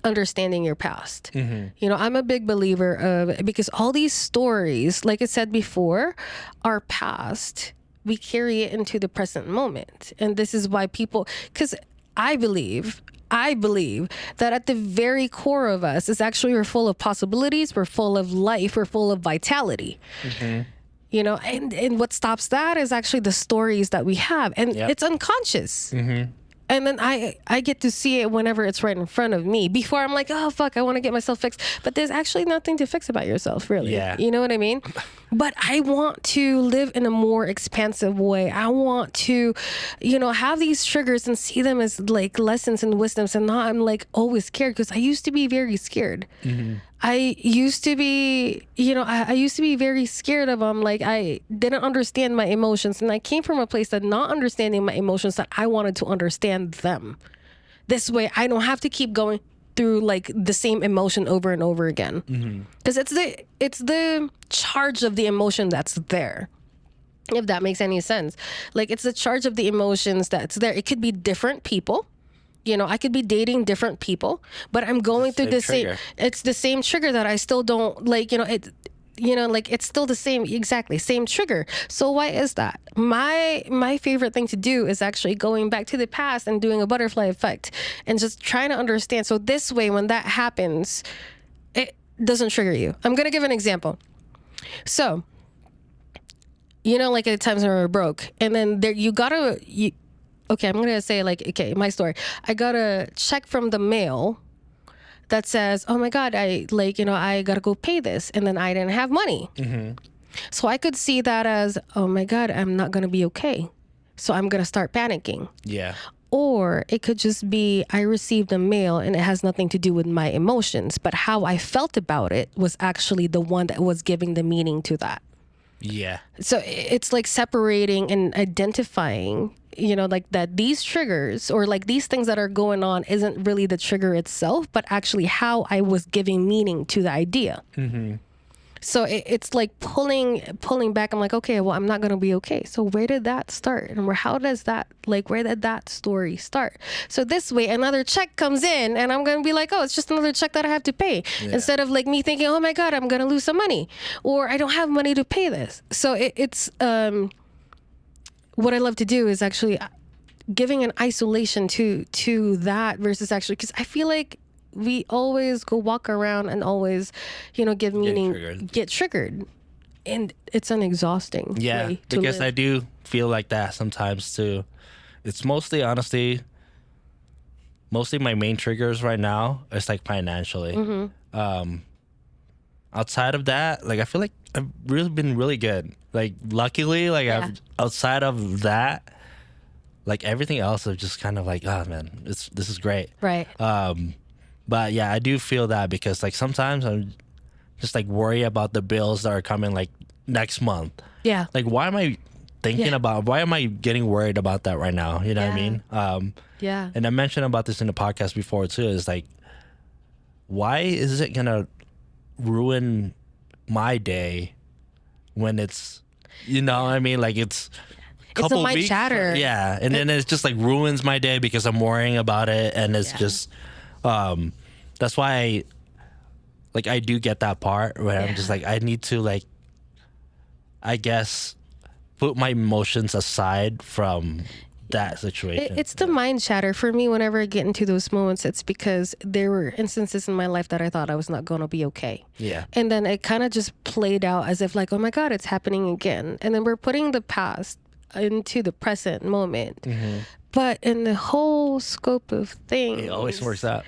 understanding your past. I'm a big believer of, because all these stories, like I said before, are past. We carry it into the present moment. And this is why people, because I believe that at the very core of us is actually, we're full of possibilities, we're full of life, we're full of vitality. And what stops that is actually the stories that we have, and it's unconscious. And then I get to see it whenever it's right in front of me. Before, I'm like, oh, fuck, I want to get myself fixed. But there's actually nothing to fix about yourself, really. Yeah. You know what I mean? But I want to live in a more expansive way. I want to, have these triggers and see them as like lessons and wisdoms, and not I'm like always scared, because I used to be very scared. I used to be, I used to be very scared of them. Like, I didn't understand my emotions. And I came from a place of not understanding my emotions, that I wanted to understand them. This way, I don't have to keep going through like the same emotion over and over again. Because it's the charge of the emotion that's there. If that makes any sense. Like, it's the charge of the emotions that's there. It could be different people. I could be dating different people, but I'm going through the same. It's the same trigger that I still don't like. It's still the same trigger. So why is that? My favorite thing to do is actually going back to the past and doing a butterfly effect and just trying to understand. So this way, when that happens, it doesn't trigger you. I'm gonna give an example. So, like at times when we're broke, and then okay, I'm going to say okay, my story. I got a check from the mail that says, oh my God, I got to go pay this. And then I didn't have money. So I could see that as, oh my God, I'm not going to be okay. So I'm going to start panicking. Yeah. Or it could just be, I received a mail and it has nothing to do with my emotions, but how I felt about it was actually the one that was giving the meaning to that. Yeah. So it's like separating and identifying, like that these triggers, or like these things that are going on, isn't really the trigger itself, but actually how I was giving meaning to the idea. So it's like pulling back. I'm like, okay, well, I'm not going to be okay. So where did that start? And where did that story start? So this way, another check comes in and I'm going to be like, oh, it's just another check that I have to pay. Yeah. Instead of like me thinking, oh my God, I'm going to lose some money, or I don't have money to pay this. So it's what I love to do is actually giving an isolation to that, versus actually, because I feel like we always go walk around and always, give meaning, get triggered. And it's an exhausting way to because live. I do feel like that sometimes too. it's mostly, honestly, mostly my main triggers right now is like financially. Outside of that, like I feel like I've really been really good. Like luckily, like Yeah. I've outside of that, like everything else, I've just kind of like, oh man, this is great. Right. But yeah, I do feel that because like sometimes I'm just like worry about the bills that are coming like next month. Yeah. Like why am I thinking Yeah. about? Why am I getting worried about that right now? You know what I Yeah. mean? Yeah. And I mentioned about this in the podcast before too. Is like, why is it gonna ruin my day when it's, you know what I mean? Like it's It's a mind weeks, chatter. yeah, and then it's just like ruins my day because I'm worrying about it, and it's Yeah. just that's why I do get that part where I'm just Yeah. like I need to like, I guess, put my emotions aside from that situation. It's the mind chatter for me. Whenever I get into those moments, it's because there were instances in my life that I thought I was not going to be okay. Yeah. And then it kind of just played out as if like, oh my God, it's happening again. And then we're putting the past into the present moment. But in the whole scope of things, It always works out.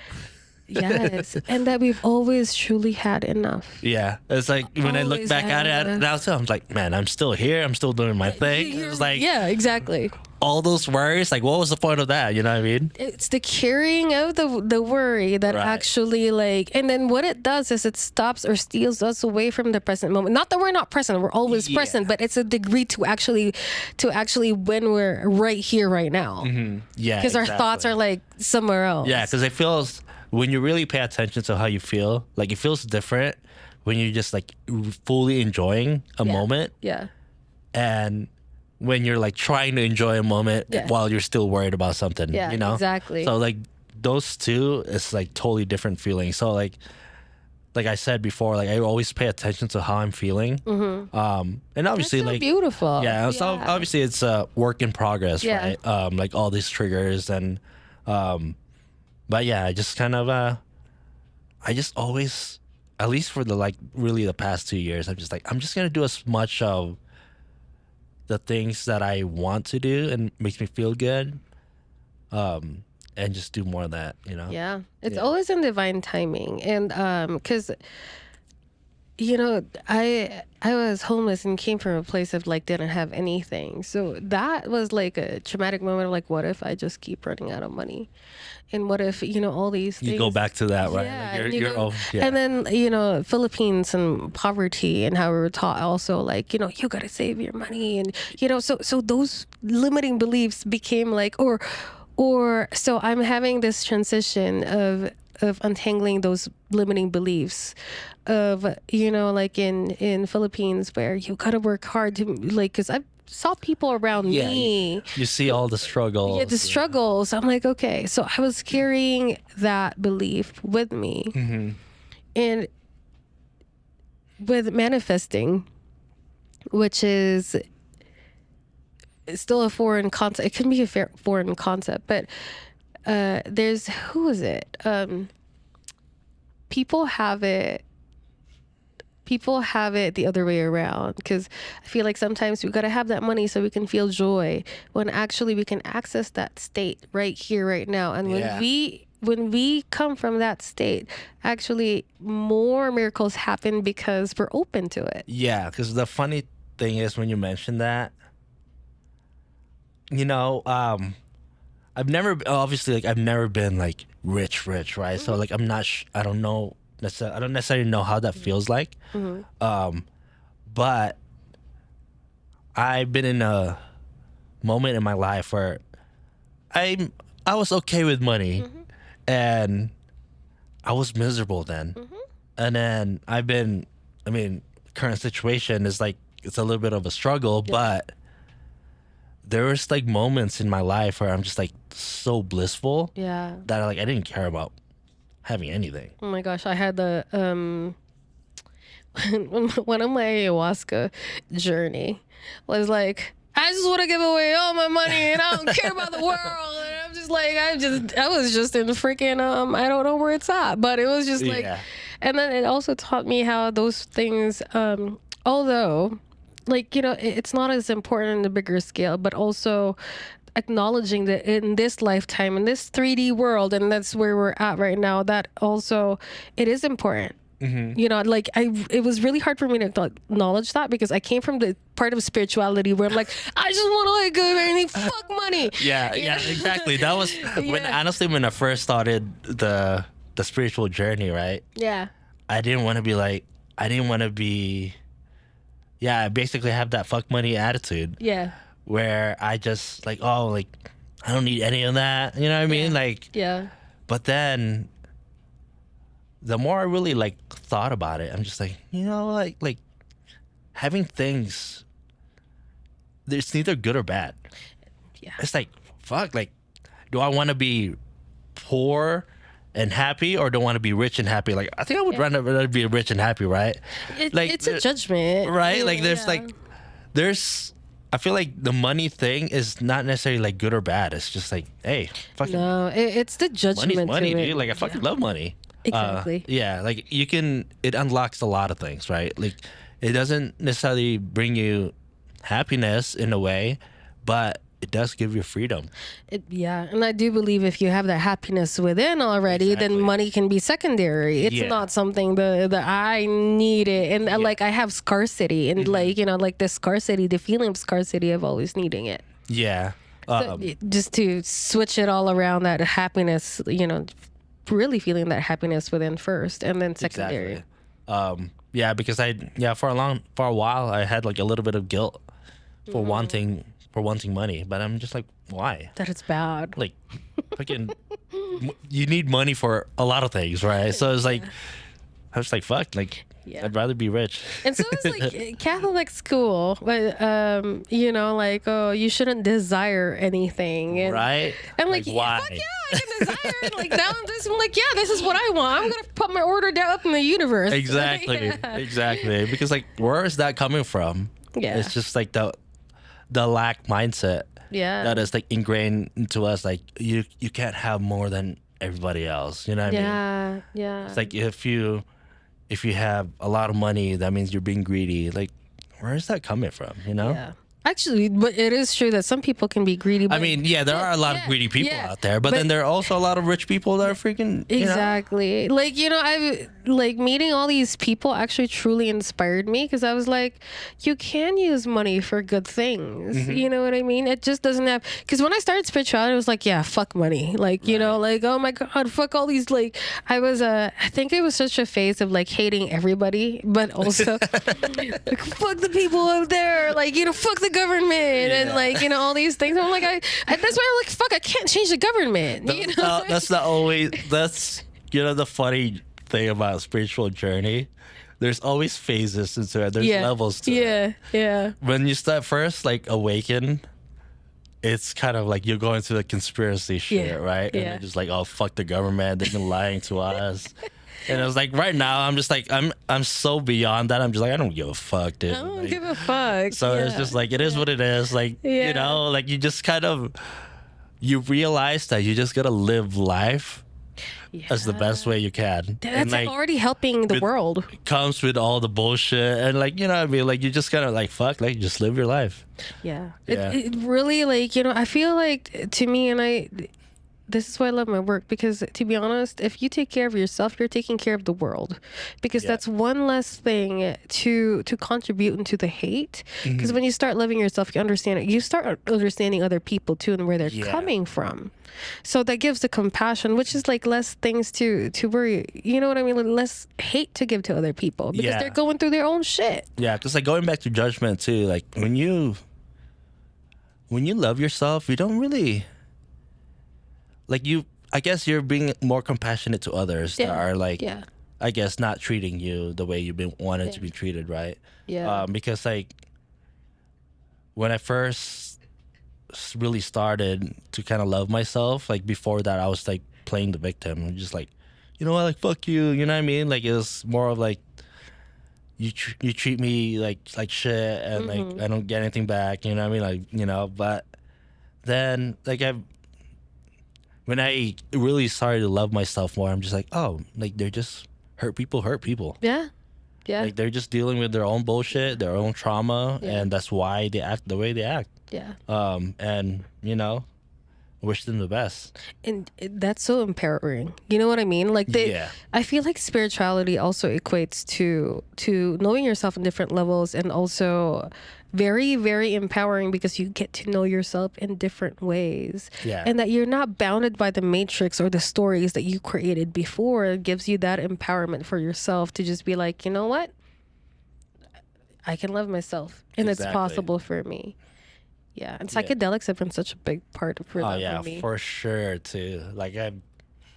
Yes. And that we've always truly had enough. Yeah, it's like when I look Always back at had it now, too, I'm like, man, I'm still here. I'm still doing my thing. It's like Yeah, exactly. all those worries. Like, what was the point of that? You know what I mean? It's the carrying of the worry that Right. actually like, and then what it does is it stops or steals us away from the present moment. Not that we're not present, we're always Yeah. present, but it's a degree to actually when we're right here, right now. Yeah, Because our thoughts are like somewhere else. Yeah, because it feels, when you really pay attention to how you feel, like it feels different when you're just like fully enjoying a moment, Yeah. and when you're like trying to enjoy a moment Yeah. while you're still worried about something. Yeah, you know, exactly. So like those two, it's like totally different feelings. So like I said before, like I always pay attention to how I'm feeling. And obviously, That's so like beautiful. yeah, so obviously it's a work in progress, Yeah. right? Like all these triggers and, but yeah, I just kind of, I just always, at least for the like really the past 2 years, I'm just like, I'm just gonna do as much of the things that I want to do and makes me feel good, and just do more of that, you know? Yeah. It's Yeah. always in divine timing. And because you know, I was homeless and came from a place of like didn't have anything. So that was like a traumatic moment of like, what if I just keep running out of money? And what if, you know, all these things. You go back to that, right? Yeah, Like and you you're go- yeah. And then, you know, Philippines and poverty and how we were taught also like, you know, you got to save your money. And, you know, so those limiting beliefs became like, or so I'm having this transition of untangling those limiting beliefs of, you know, like in Philippines where you got to work hard to like, because I saw people around Yeah, me. You see all the struggles. Yeah, the struggles. I'm like, okay. So I was carrying that belief with me. And with manifesting, which is still a foreign concept. It can be a foreign concept, but there's, who is it? People have it the other way around, because I feel like sometimes we got to have that money so we can feel joy, when actually we can access that state right here, right now. And Yeah. when we come from that state, actually more miracles happen because we're open to it. Yeah, because the funny thing is when you mention that, you know, I've never been like rich, right? So like I'm not, I don't know necessarily, I don't necessarily know how that feels like. But I've been in a moment in my life where I was okay with money, and I was miserable then. And then current situation is like, it's a little bit of a struggle, but there was like moments in my life where I'm just like so blissful Yeah. that I didn't care about having anything. Oh my gosh, I had the one of my ayahuasca journey was like, I just want to give away all my money and I don't care about the world. And I'm just like, I was just in freaking I don't know where it's at, but it was just like, Yeah. and then it also taught me how those things, although, like, you know, it's not as important in the bigger scale, but also acknowledging that in this lifetime, in this 3D world, and that's where we're at right now, that also it is important. You know, like it was really hard for me to acknowledge that because I came from the part of spirituality where I'm like, I just want to let go of everything, fuck money. Yeah, exactly. That was when I first started the spiritual journey, right? Yeah. I didn't want to be, I basically have that fuck money attitude. Yeah. Where I just like, oh, like, I don't need any of that. You know what I mean? Like, yeah. But then the more I really like thought about it, I'm just like, you know, like having things, it's neither good or bad. Yeah. It's like, fuck, like, do I want to be poor and happy or do I want to be rich and happy? Like, I think I would rather be rich and happy, right? It's a judgment. Right? Yeah, like, I feel like the money thing is not necessarily like good or bad. It's just like, hey, fucking it's the judgment. Money's money, to it. dude. Like, I fucking love money. Exactly. Like it unlocks a lot of things, right? Like, it doesn't necessarily bring you happiness in a way, but it does give you freedom. And I do believe if you have that happiness within already, then money can be secondary. It's not something that I need it. And like I have scarcity and like, you know, like the scarcity, the feeling of scarcity of always needing it. Yeah. So just to switch it all around, that happiness, you know, really feeling that happiness within first and then secondary. Exactly. Because for a while I had like a little bit of guilt for wanting money, but I'm just like, why? That it's bad. Like, fucking, you need money for a lot of things, right? So it's like, I was like, fuck, like, I'd rather be rich. And so it's like Catholic school, but you know, like, oh, you shouldn't desire anything, and, right? And like why? Fuck yeah, I can desire it. Like now I'm like, yeah, this is what I want. I'm gonna put my order down up in the universe. Exactly, exactly. Because like, where is that coming from? Yeah, it's just like the lack mindset. Yeah, that is like ingrained into us. Like you can't have more than everybody else. You know what I mean? Yeah. It's like if you have a lot of money, that means you're being greedy. Like, where is that coming from? You know? Yeah. Actually, but it is true that some people can be greedy. But I mean, there are a lot of greedy people out there, but then there are also a lot of rich people that are freaking exactly. Like, you know, I've like meeting all these people actually truly inspired me because I was like, you can use money for good things. You know what I mean? It just doesn't have, because when I started spirituality, I was like, yeah, fuck money. Like, you know, like, oh my God, fuck all these. Like, I was, I think it was such a phase of like hating everybody, but also like, fuck the people out there. Like, you know, fuck the government and like, you know, all these things. I'm like, that's why I'm like, fuck, I can't change the government. You know? That's the funny thing about spiritual journey. There's always phases into it. There's levels to it. Yeah. When you start first, like, awaken, it's kind of like you're going through the conspiracy shit, right? And you're just like, oh, fuck the government. They've been lying to us. And it was like, right now, I'm just like, I'm so beyond that. I'm just like, I don't give a fuck, dude. I don't give a fuck. So it's just like, it is what it is. Like, you know, like you just kind of, you realize that you just got to live life as the best way you can. That's and like, already helping the world. It comes with all the bullshit. And like, you know what I mean? Like, you just kind of like, fuck, like, just live your life. Yeah. It really, like, you know, I feel like to me, and this is why I love my work, because to be honest, if you take care of yourself, you're taking care of the world, because that's one less thing to contribute into the hate. Because when you start loving yourself, you understand it. You start understanding other people too and where they're coming from. So that gives the compassion, which is like less things to worry. You know what I mean? Like less hate to give to other people because they're going through their own shit. Yeah, because like going back to judgment too, like when you love yourself, you don't really. Like I guess you're being more compassionate to others that are like, I guess, not treating you the way you've been wanted to be treated, right? Yeah. Because like when I first really started to kind of love myself, like before that, I was like playing the victim, just like, you know what, like fuck you, you know what I mean? Like it was more of like you treat me like shit, and like I don't get anything back, you know what I mean? Like, you know, but then like when I really started to love myself more, I'm just like, oh, like they're just hurt people. Yeah. Yeah. Like they're just dealing with their own bullshit, their own trauma, Yeah. and that's why they act the way they act. Yeah. And wish them the best. And that's so empowering. You know what I mean? Like Yeah. I feel like spirituality also equates to knowing yourself in different levels, and also very, very empowering because you get to know yourself in different ways. Yeah. And that you're not bounded by the matrix or the stories that you created before. It gives you that empowerment for yourself to just be like, you know what? I can love myself, and it's Exactly. possible for me. Yeah, and psychedelics have been such a big part of Oh yeah, for me. for sure too. Like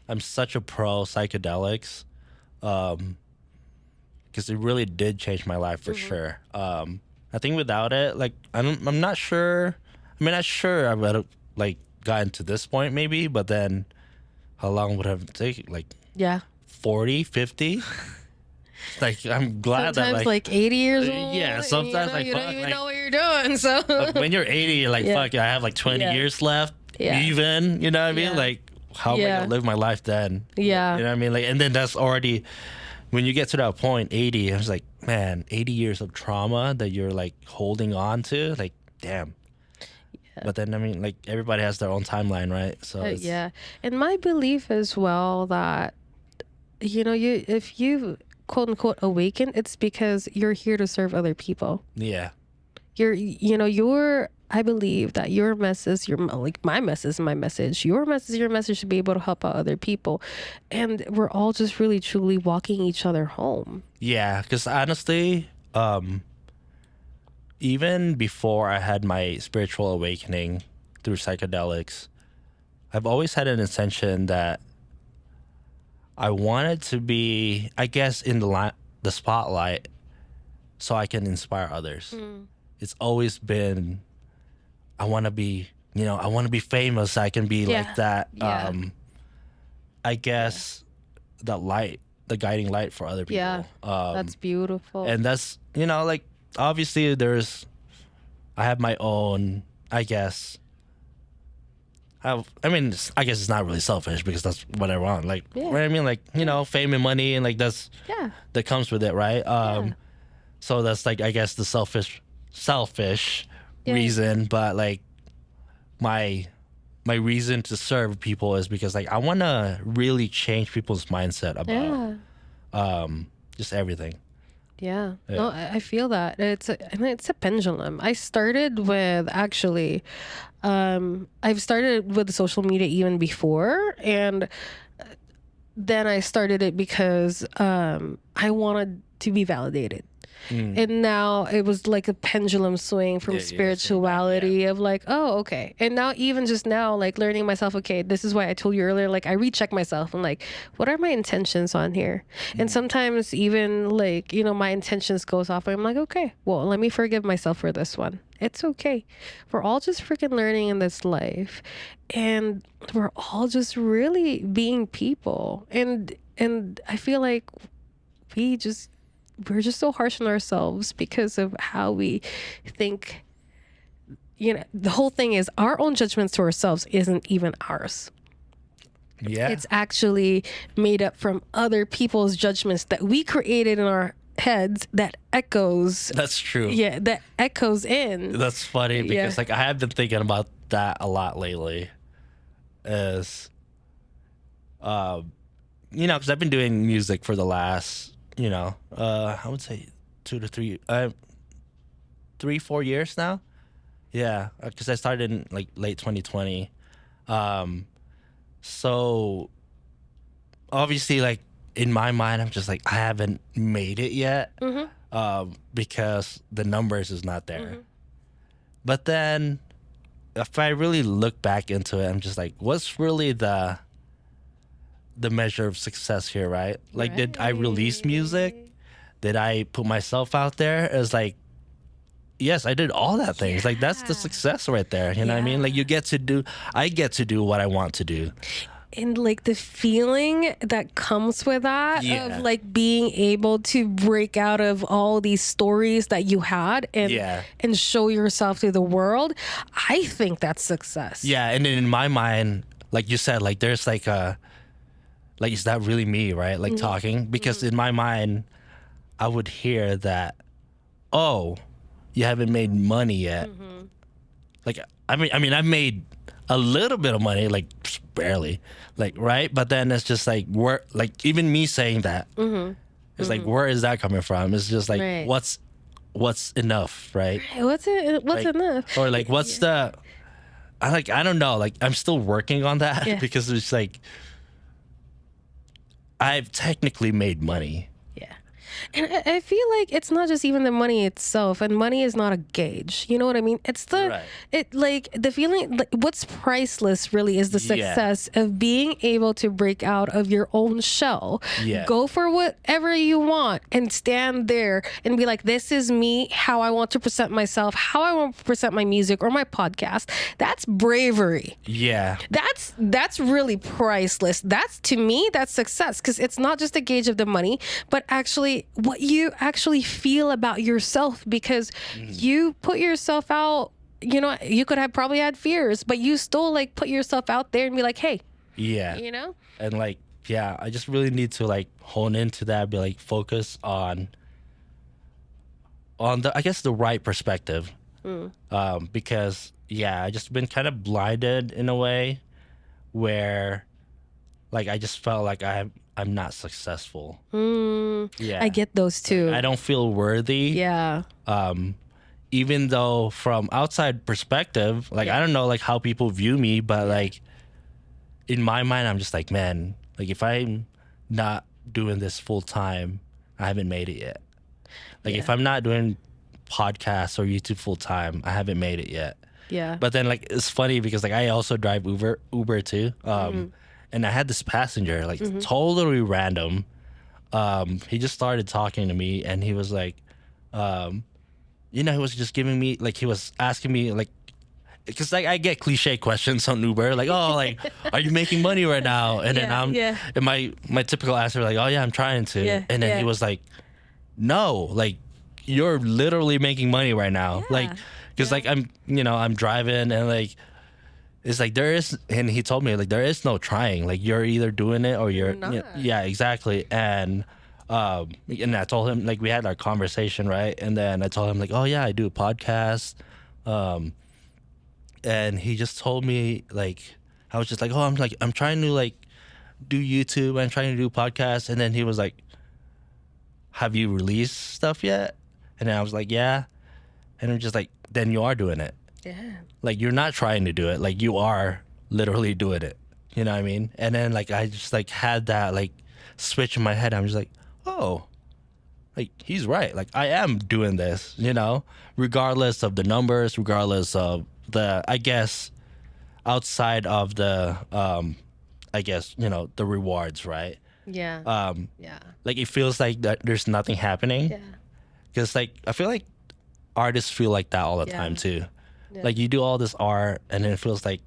I'm such a pro psychedelics, because it really did change my life for sure. I think without it, like I'm not sure. I mean, I'm sure I would have like gotten to this point maybe, but then how long would it have taken? Like Yeah. 40, 50? Like I'm glad Sometimes that like 80 years old. yeah, and, sometimes like you fuck, don't even like, know what you're doing. So when you're 80, you're like, Yeah. fuck, I have like 20 Yeah. years left. Yeah. Even, you know what I mean? Yeah. Like, how am I Yeah. gonna live my life then? Yeah. You know what I mean? Like, and then that's already when you get to that point, 80. I was like, man, 80 years of trauma that you're like holding on to. Like, damn. But then I mean, like everybody has their own timeline, right? So it's, yeah, and my belief as well that if you quote unquote awaken, it's because you're here to serve other people. yeah, I believe that your message, my message, your message should be able to help out other people. And we're all just really, truly walking each other home. yeah. Because honestly, even before I had my spiritual awakening through psychedelics, I've always had an intention that I wanted to be, I guess, in the spotlight so I can inspire others. It's always been, I want to be, I want to be famous. So I can be Yeah. like that. Yeah. I guess the light, the guiding light for other people. Yeah. That's beautiful. And that's, like, obviously I have my own, I guess. I guess it's not really selfish because that's what I want. Like, Yeah. what I mean, like, fame and money, and like yeah. that comes with it, right? Yeah. So that's like, I guess the selfish Yeah. reason, but like my reason to serve people is because like I want to really change people's mindset about just everything. Yeah. Yeah. No, I feel that. It's a pendulum. I started with I've started with social media even before, and then I started it because I wanted to be validated. And now it was like a pendulum swing from Yeah, yeah, spirituality of like, oh, okay. And now even just now, like learning myself, okay, this is why I told you earlier, like I recheck myself and like, what are my intentions on here? And sometimes even like, my intentions goes off and I'm like, okay, well, let me forgive myself for this one. It's okay. We're all just freaking learning in this life. And we're all just really being people. And I feel like we're just so harsh on ourselves because of how we think. The whole thing is our own judgments to ourselves isn't even ours. Yeah. It's actually made up from other people's judgments that we created in our heads that echoes. That's true. Yeah, that echoes in. That's funny because Yeah. like I have been thinking about that a lot lately. Is because I've been doing music for the last, I would say 2 to 3 3-4 years now. Yeah, because I started in like late 2020. So obviously like in my mind I'm just like I haven't made it yet. Because the numbers is not there. But then if I really look back into it, I'm just like, what's really the measure of success here, right? Like, did I release music? Did I put myself out there? It's like, yes, I did all that things. Like, that's the success right there. You know what I mean? Like, I get to do what I want to do. And like the feeling that comes with that Yeah. of like being able to break out of all these stories that you had and show yourself to the world, I think that's success. Yeah, and then in my mind, like you said, like there's like is that really me, right? Like talking? Because in my mind, I would hear that, oh, you haven't made money yet. Like, I mean, I've made a little bit of money, like barely, like, right? But then it's just like, where, like, even me saying that, it's like, where is that coming from? It's just like, Right. what's enough, right? What's Like, enough? or like, what's the, I don't know. Like, I'm still working on that Yeah. because it's like, I've technically made money. Yeah. And I feel like it's not just even the money itself, and money is not a gauge. You know what I mean? It's the Right. it like the feeling, like what's priceless really is the Yeah. success of being able to break out of your own shell, Yeah. go for whatever you want, and stand there and be like, this is me, how I want to present myself, how I want to present my music or my podcast. That's bravery. Yeah. That's really priceless. That's, to me, that's success, because it's not just a gauge of the money, but actually what you actually feel about yourself, because you put yourself out. You know, you could have probably had fears, but you still like put yourself out there and be like, hey, Yeah. you know. And like, yeah, I just really need to like hone into that, be like focus on the, I guess, the right perspective. Because yeah, I just been kind of blinded in a way where like I just felt like I'm not successful. Yeah. I get those too. I don't feel worthy. Yeah. Even though from outside perspective, like I don't know like how people view me, but like in my mind I'm just like, man, like if I'm not doing this full time, I haven't made it yet. Like if I'm not doing podcasts or YouTube full time, I haven't made it yet. Yeah. But then like it's funny because like I also drive Uber too. And I had this passenger, like totally random. He just started talking to me and he was like, you know, he was just giving me, like, he was asking me, like, because like I get cliche questions on Uber, like, oh, like, are you making money right now? And then and my typical answer, like, oh yeah, I'm trying to. Yeah, And then he was like, no, like, you're literally making money right now, like, because like I'm driving and like, it's like there is, and he told me like there is no trying, like you're either doing it or you're not. yeah, exactly. And I told him, like, we had our conversation, right? And then I told him like, oh yeah, I do a podcast. And he just told me, like, I was just like, oh, I'm trying to like do YouTube, I'm trying to do podcasts. And then he was like, have you released stuff yet? And then I was like, yeah. And I'm just like, then you are doing it. Yeah. Like, you're not trying to do it. Like, you are literally doing it. You know what I mean? And then, like, I just, like, had that, like, switch in my head. I'm just like, oh, like, he's right. Like, I am doing this, you know? Regardless of the numbers, regardless of the, I guess, outside of the, I guess, you know, the rewards, right? Yeah. Yeah. Like, it feels like that there's nothing happening. Yeah. Because, like, I feel like artists feel like that all the time, too. Yeah. Like, you do all this art, and then it feels like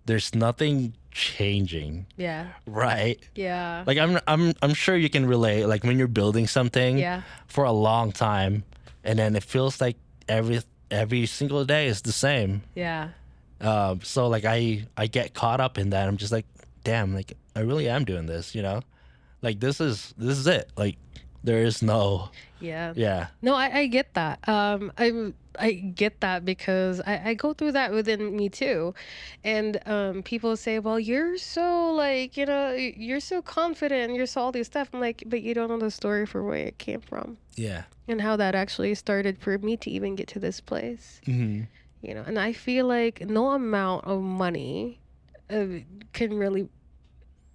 there's nothing changing, Yeah. right? Yeah. Like, I'm sure you can relate. Like, when you're building something for a long time, and then it feels like every single day is the same. Yeah. So like I get caught up in that. I'm just like, damn, like I really am doing this, you know? Like this is it. Like there is no. Yeah. No, I get that. I get that because I go through that within me too. And people say, well, you're so like, you know, you're so confident, you're so all this stuff. I'm like, but you don't know the story for where it came from. Yeah. And how that actually started for me to even get to this place. Mm-hmm. You know, and I feel like no amount of money can really,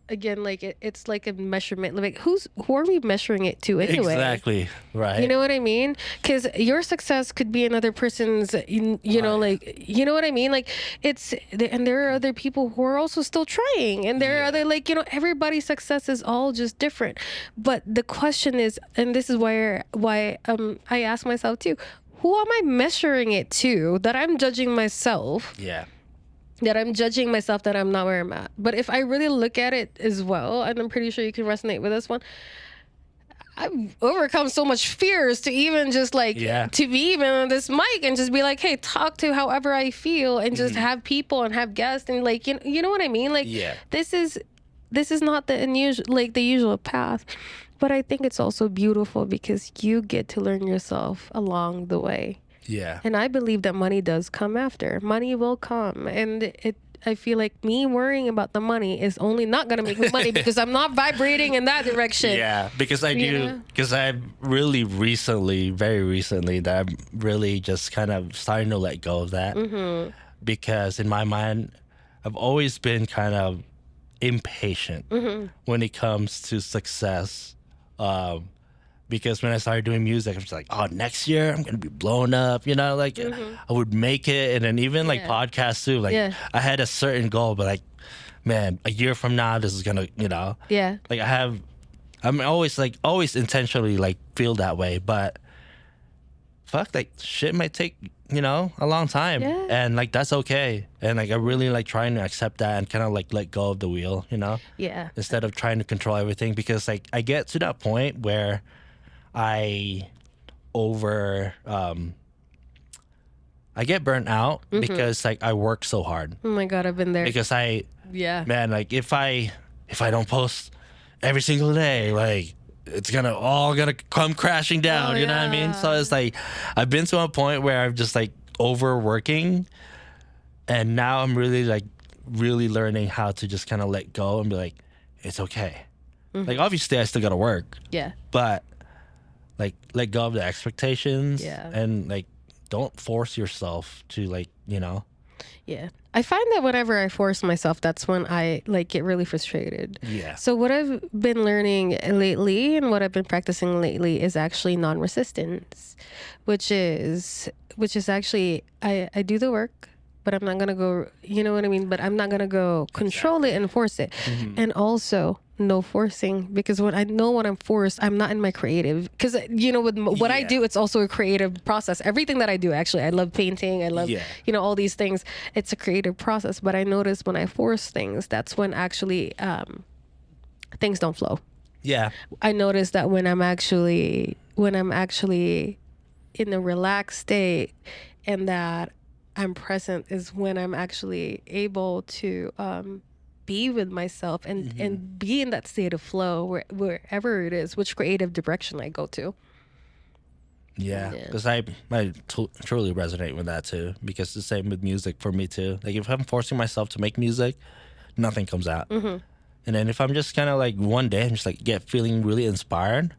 again, like it's like a measurement. Like who are we measuring it to anyway? Exactly. Right. You know what I mean? Because your success could be another person's, you know, like, you know what I mean? Like it's, and there are other people who are also still trying, and there are other, like, you know, everybody's success is all just different. But the question is, and this is why I ask myself too, who am I measuring it to that I'm judging myself? Yeah. That I'm judging myself that I'm not where I'm at. But if I really look at it as well, and I'm pretty sure you can resonate with this one, I've overcome so much fears to even just like to be even on this mic and just be like, hey, talk to however I feel and just have people and have guests and like, you know what I mean? Like this is not the unusual, like the usual path. But I think it's also beautiful because you get to learn yourself along the way. Yeah. And I believe that money does come after. Money will come. And I feel like me worrying about the money is only not going to make me money because I'm not vibrating in that direction. Yeah, because I've really recently, very recently, that I'm really just kind of starting to let go of that. Mm-hmm. Because in my mind, I've always been kind of impatient when it comes to success. Because when I started doing music, I'm just like, oh, next year I'm going to be blown up, like I would make it. And then even like podcasts too, like I had a certain goal, but like, man, a year from now, this is going to, like I'm always intentionally like feel that way, but fuck, like shit might take, a long time and like, that's okay. And like, I really like trying to accept that and kind of like let go of the wheel, instead of trying to control everything, because like I get to that point where I get burnt out because like I work so hard. Oh my God, I've been there. Because man, like if I don't post every single day, like it's all gonna come crashing down. You know what I mean? So it's like I've been to a point where I'm just like overworking, and now I'm really learning how to just kind of let go and be like, it's okay. Like obviously I still gotta work. Yeah. But like let go of the expectations and like don't force yourself to like, Yeah. I find that whenever I force myself, that's when I like get really frustrated. Yeah. So what I've been learning lately and what I've been practicing lately is actually non-resistance, which is actually I do the work, but I'm not going to go, you know what I mean? But I'm not going to go control it and force it. And also no forcing, because when I'm forced, I'm not in my creative, because with what I do, it's also a creative process. Everything that I do, actually, I love painting, I love all these things. It's a creative process, but I notice when I force things, that's when actually things don't flow. I notice that when I'm actually in a relaxed state and that I'm present is when I'm actually able to be with myself and be in that state of flow wherever it is, which creative direction I go to. Yeah, because I truly resonate with that too, because it's the same with music for me too. Like if I'm forcing myself to make music, nothing comes out. And then if I'm just kind of like one day I'm just like feeling really inspired,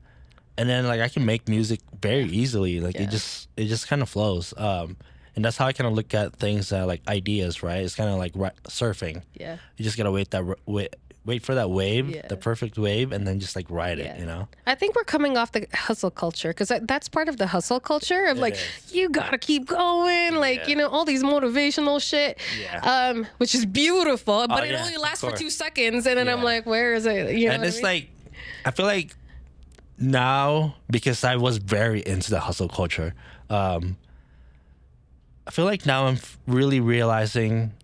and then like I can make music very easily. Like it just kind of flows. And that's how I kind of look at things like ideas, right? It's kind of like surfing. Yeah. You just gotta wait for that wave, the perfect wave, and then just like ride it. I think we're coming off the hustle culture, because that's part of the hustle culture of like you gotta keep going, like all these motivational shit, which is beautiful, but it only lasts for 2 seconds, and then I'm like, where is it? And it's like, I feel like now, because I was very into the hustle culture, I feel like now I'm really realizing,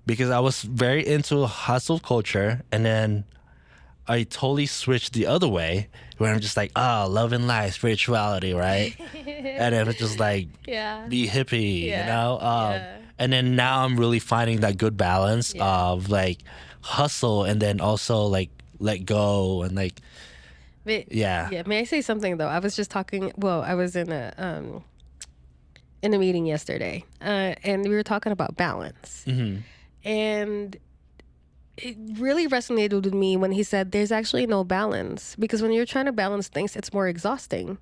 because I was very into hustle culture, and then I totally switched the other way, where I'm just like, love and life, spirituality, right? And then it's just like, be hippie, And then now I'm really finding that good balance of like hustle and then also like let go and like, May I say something though? I was just talking. Well, I was in a meeting yesterday, and we were talking about balance, and it really resonated with me when he said there's actually no balance, because when you're trying to balance things, it's more exhausting.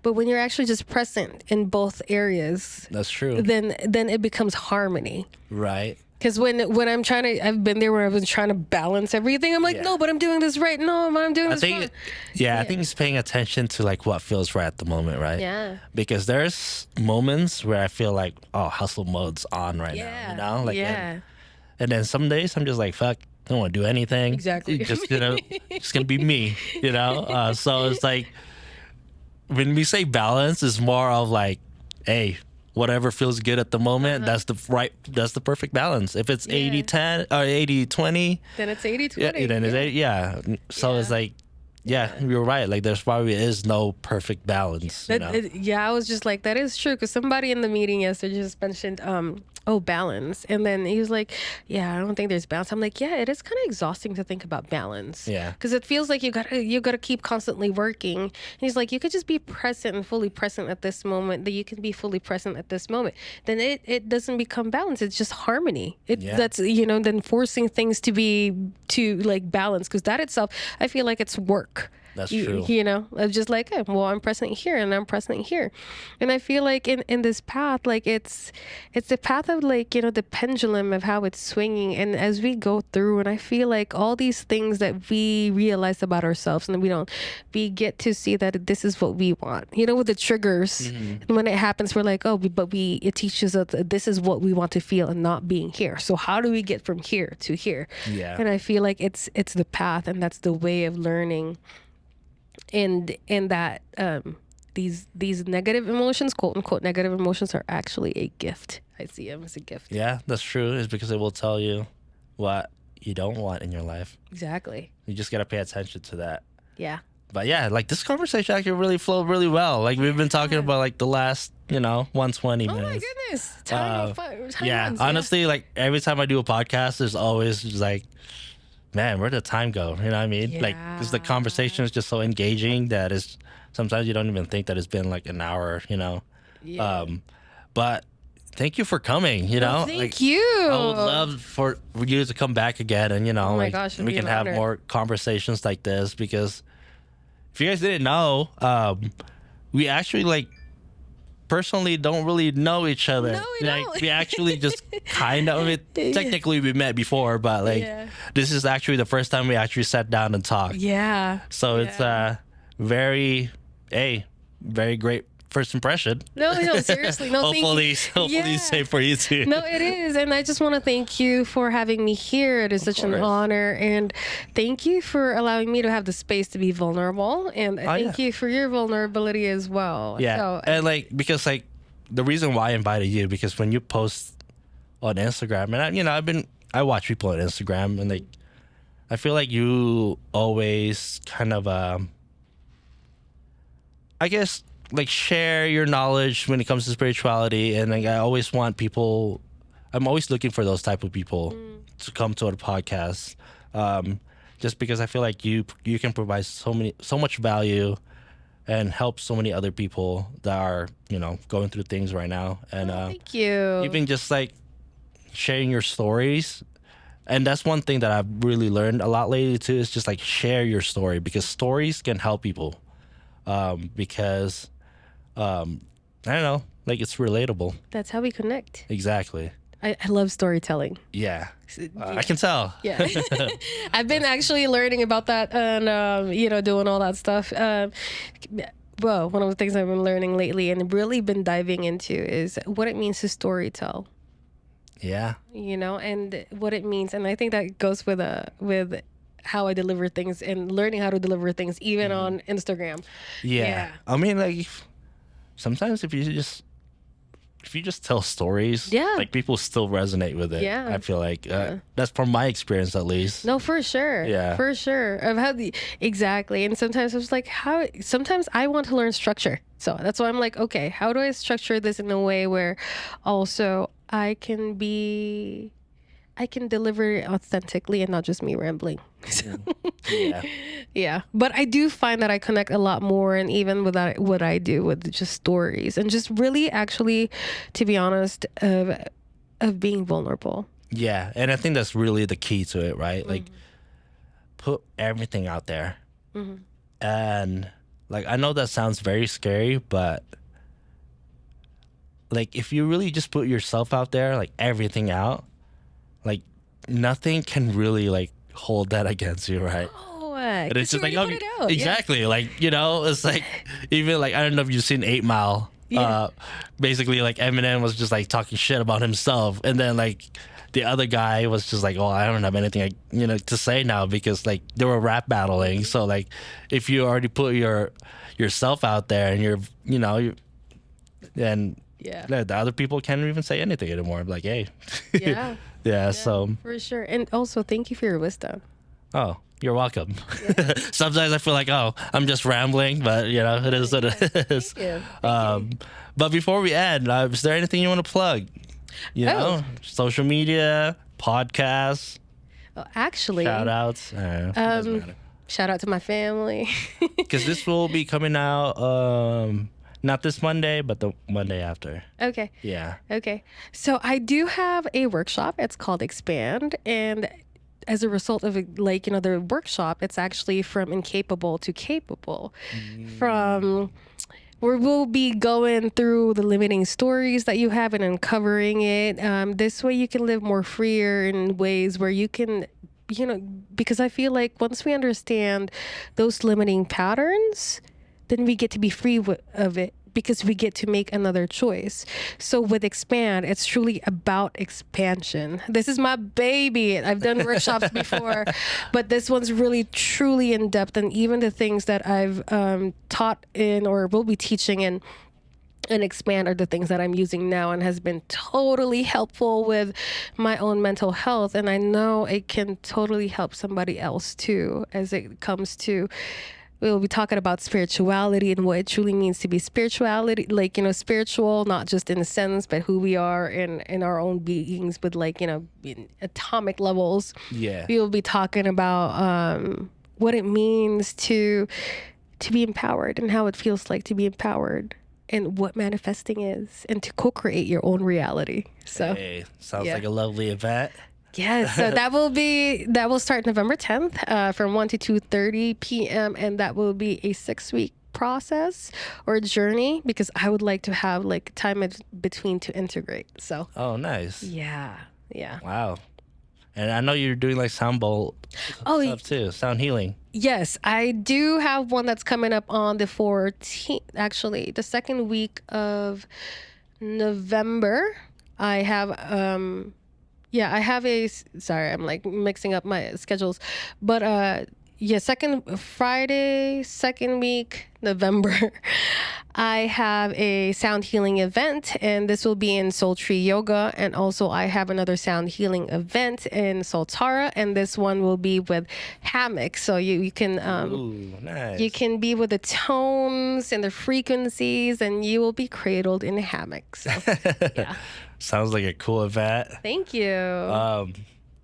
But when you're actually just present in both areas, that's true. Then it becomes harmony, right? Because when I've been there where I was trying to balance everything. I'm like, no, but I'm doing this right. No, I'm doing this wrong. I think it's paying attention to like what feels right at the moment, right? Yeah. Because there's moments where I feel like, hustle mode's on right now, Like, and then some days I'm just like, fuck, I don't want to do anything. Exactly. Just gonna be me, So it's like, when we say balance, it's more of like, hey, whatever feels good at the moment, that's the perfect balance. If it's 80-10 or 80-20, then it's 80-20. Then it's 80, So it's like, yeah, you're right. Like there's probably is no perfect balance. You know? Yeah, I was just like, that is true. Because somebody in the meeting yesterday just mentioned, oh, balance. And then he was like, yeah, I don't think there's balance. I'm like, yeah, it is kind of exhausting to think about balance. Yeah. Because it feels like you gotta keep constantly working. And he's like, you could just be present and fully present at this moment. That you can be fully present at this moment. Then it doesn't become balance. It's just harmony. That's then forcing things to like balance. Because that itself, I feel like it's work. That's true. Of just like, oh, well, I'm present here and I'm present here. And I feel like in this path, like it's the path of like, the pendulum of how it's swinging. And as we go through, and I feel like all these things that we realize about ourselves and we get to see that this is what we want, with the triggers. And when it happens, we're like, oh, it teaches us that this is what we want to feel and not being here. So how do we get from here to here? Yeah. And I feel like it's the path, and that's the way of learning. And that these negative emotions, quote unquote negative emotions, are actually a gift. I see them as a gift. Yeah, that's true. It's because it will tell you what you don't want in your life. Exactly. You just got to pay attention to that. Yeah. But yeah, like this conversation actually really flowed really well. Like we've been talking about like the last, 120 minutes. Oh my goodness. Time yeah, honestly, like every time I do a podcast, there's always just like, man, where did the time go? You know what I mean? Yeah. Like, because the conversation is just so engaging that is sometimes you don't even think that it's been like an hour, Yeah. But thank you for coming, Thank you. I would love for you to come back again and, my like gosh, it'd we be can an have honor. more conversations like this because if you guys didn't know, we actually like personally don't really know each other. No, we like don't. we actually just kind of technically we met before, but like Yeah. this is actually the first time we actually sat down and talked. Yeah. So it's very great first impression. No, seriously. No, hopefully Yeah. same for you too. No, it is. And I just want to thank you for having me here. It is such an course. honor. And thank you for allowing me to have the space to be vulnerable. And thank you for your vulnerability as well. Yeah. So, and like because like the reason why I invited you because when you post on Instagram and I watch people on Instagram and like I feel like you always kind of I guess like share your knowledge when it comes to spirituality, and like I'm always looking for those type of people to come to the podcast, just because I feel like you can provide so much value and help so many other people that are going through things right now, and thank you. even just like sharing your stories. And that's one thing that I've really learned a lot lately too, is just like share your story, because stories can help people, because I don't know, like it's relatable. That's how we connect. Exactly. I love storytelling. Yeah. I can tell. Yeah. I've been actually learning about that and, doing all that stuff. Well, one of the things I've been learning lately and really been diving into is what it means to storytell. Yeah. And what it means. And I think that goes with how I deliver things and learning how to deliver things even on Instagram. Yeah. I mean, like sometimes if you just tell stories, like people still resonate with it. Yeah. I feel like that's from my experience at least. No, for sure. Yeah. For sure. Exactly. And sometimes I was like, sometimes I want to learn structure. So that's why I'm like, okay, how do I structure this in a way where also I can deliver it authentically and not just me rambling. Yeah. Yeah. But I do find that I connect a lot more, and even with that, what I do with just stories and just really actually, to be honest, of being vulnerable. Yeah. And I think that's really the key to it, right? Like put everything out there. And like, I know that sounds very scary, but like if you really just put yourself out there, like everything out, like nothing can really like hold that against you, right? Oh, And it's just like, put it out. exactly. Yeah. Like, it's like, even like, I don't know if you've seen 8 Mile. Yeah. Basically like Eminem was just like talking shit about himself. And then like the other guy was just like, oh, I don't have anything, to say now, because like they were rap battling. So like, if you already put yourself out there and the other people can't even say anything anymore. Like, hey. Yeah. Yeah. So. For sure. And also, thank you for your wisdom. Oh, you're welcome. Yeah. Sometimes I feel like, oh, I'm just rambling, but you know, it is what it is. Thank you. But before we end, is there anything you want to plug? You know, social media, podcasts, Well, actually, shout outs. shout out to my family. Because this will be coming out not this Monday, but the Monday after. Okay. Yeah. Okay. So I do have a workshop. It's called Expand. And as a result of the workshop, it's actually from incapable to capable. From where we'll be going through the limiting stories that you have and uncovering it. This way you can live more freer in ways where you can, because I feel like once we understand those limiting patterns, then we get to be free of it, because we get to make another choice. So with Expand, it's truly about expansion. This is my baby. I've done workshops before, but this one's really truly in depth. And even the things that I've taught in or will be teaching in and Expand are the things that I'm using now and has been totally helpful with my own mental health. And I know it can totally help somebody else too, as it comes to, we'll be talking about spirituality and what it truly means to be spirituality, spiritual, not just in a sense, but who we are in our own beings with in atomic levels. Yeah. We will be talking about what it means to be empowered and how it feels like to be empowered and what manifesting is and to co-create your own reality. So hey, sounds like a lovely event. Yes, so that will start November 10th from 1 to 2:30 p.m. and that will be a 6-week process or journey, because I would like to have time in between to integrate. So nice. Yeah. Wow. And I know you're doing sound bowl stuff too, sound healing. Yes, I do have one that's coming up on the 14th, actually, the second week of November. I have I have sorry, I'm mixing up my schedules, but second Friday, second week, November, I have a sound healing event, and this will be in Soul Tree Yoga, and also I have another sound healing event in Soltara, and this one will be with hammock, so you can nice. You can be with the tones and the frequencies, and you will be cradled in a hammock. So yeah. Sounds like a cool event. Thank you.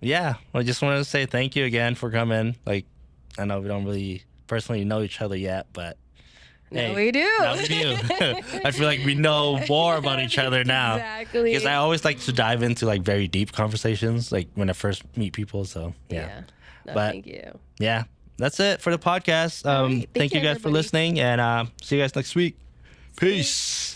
Yeah, I just wanted to say thank you again for coming. I know we don't really personally know each other yet, but now we do. Now we do. I feel like we know more about each other now. Exactly. Because I always like to dive into very deep conversations, when I first meet people. So yeah. No, but thank you. Yeah, that's it for the podcast. Right. Thank you guys everybody. for listening, and see you guys next week. Peace.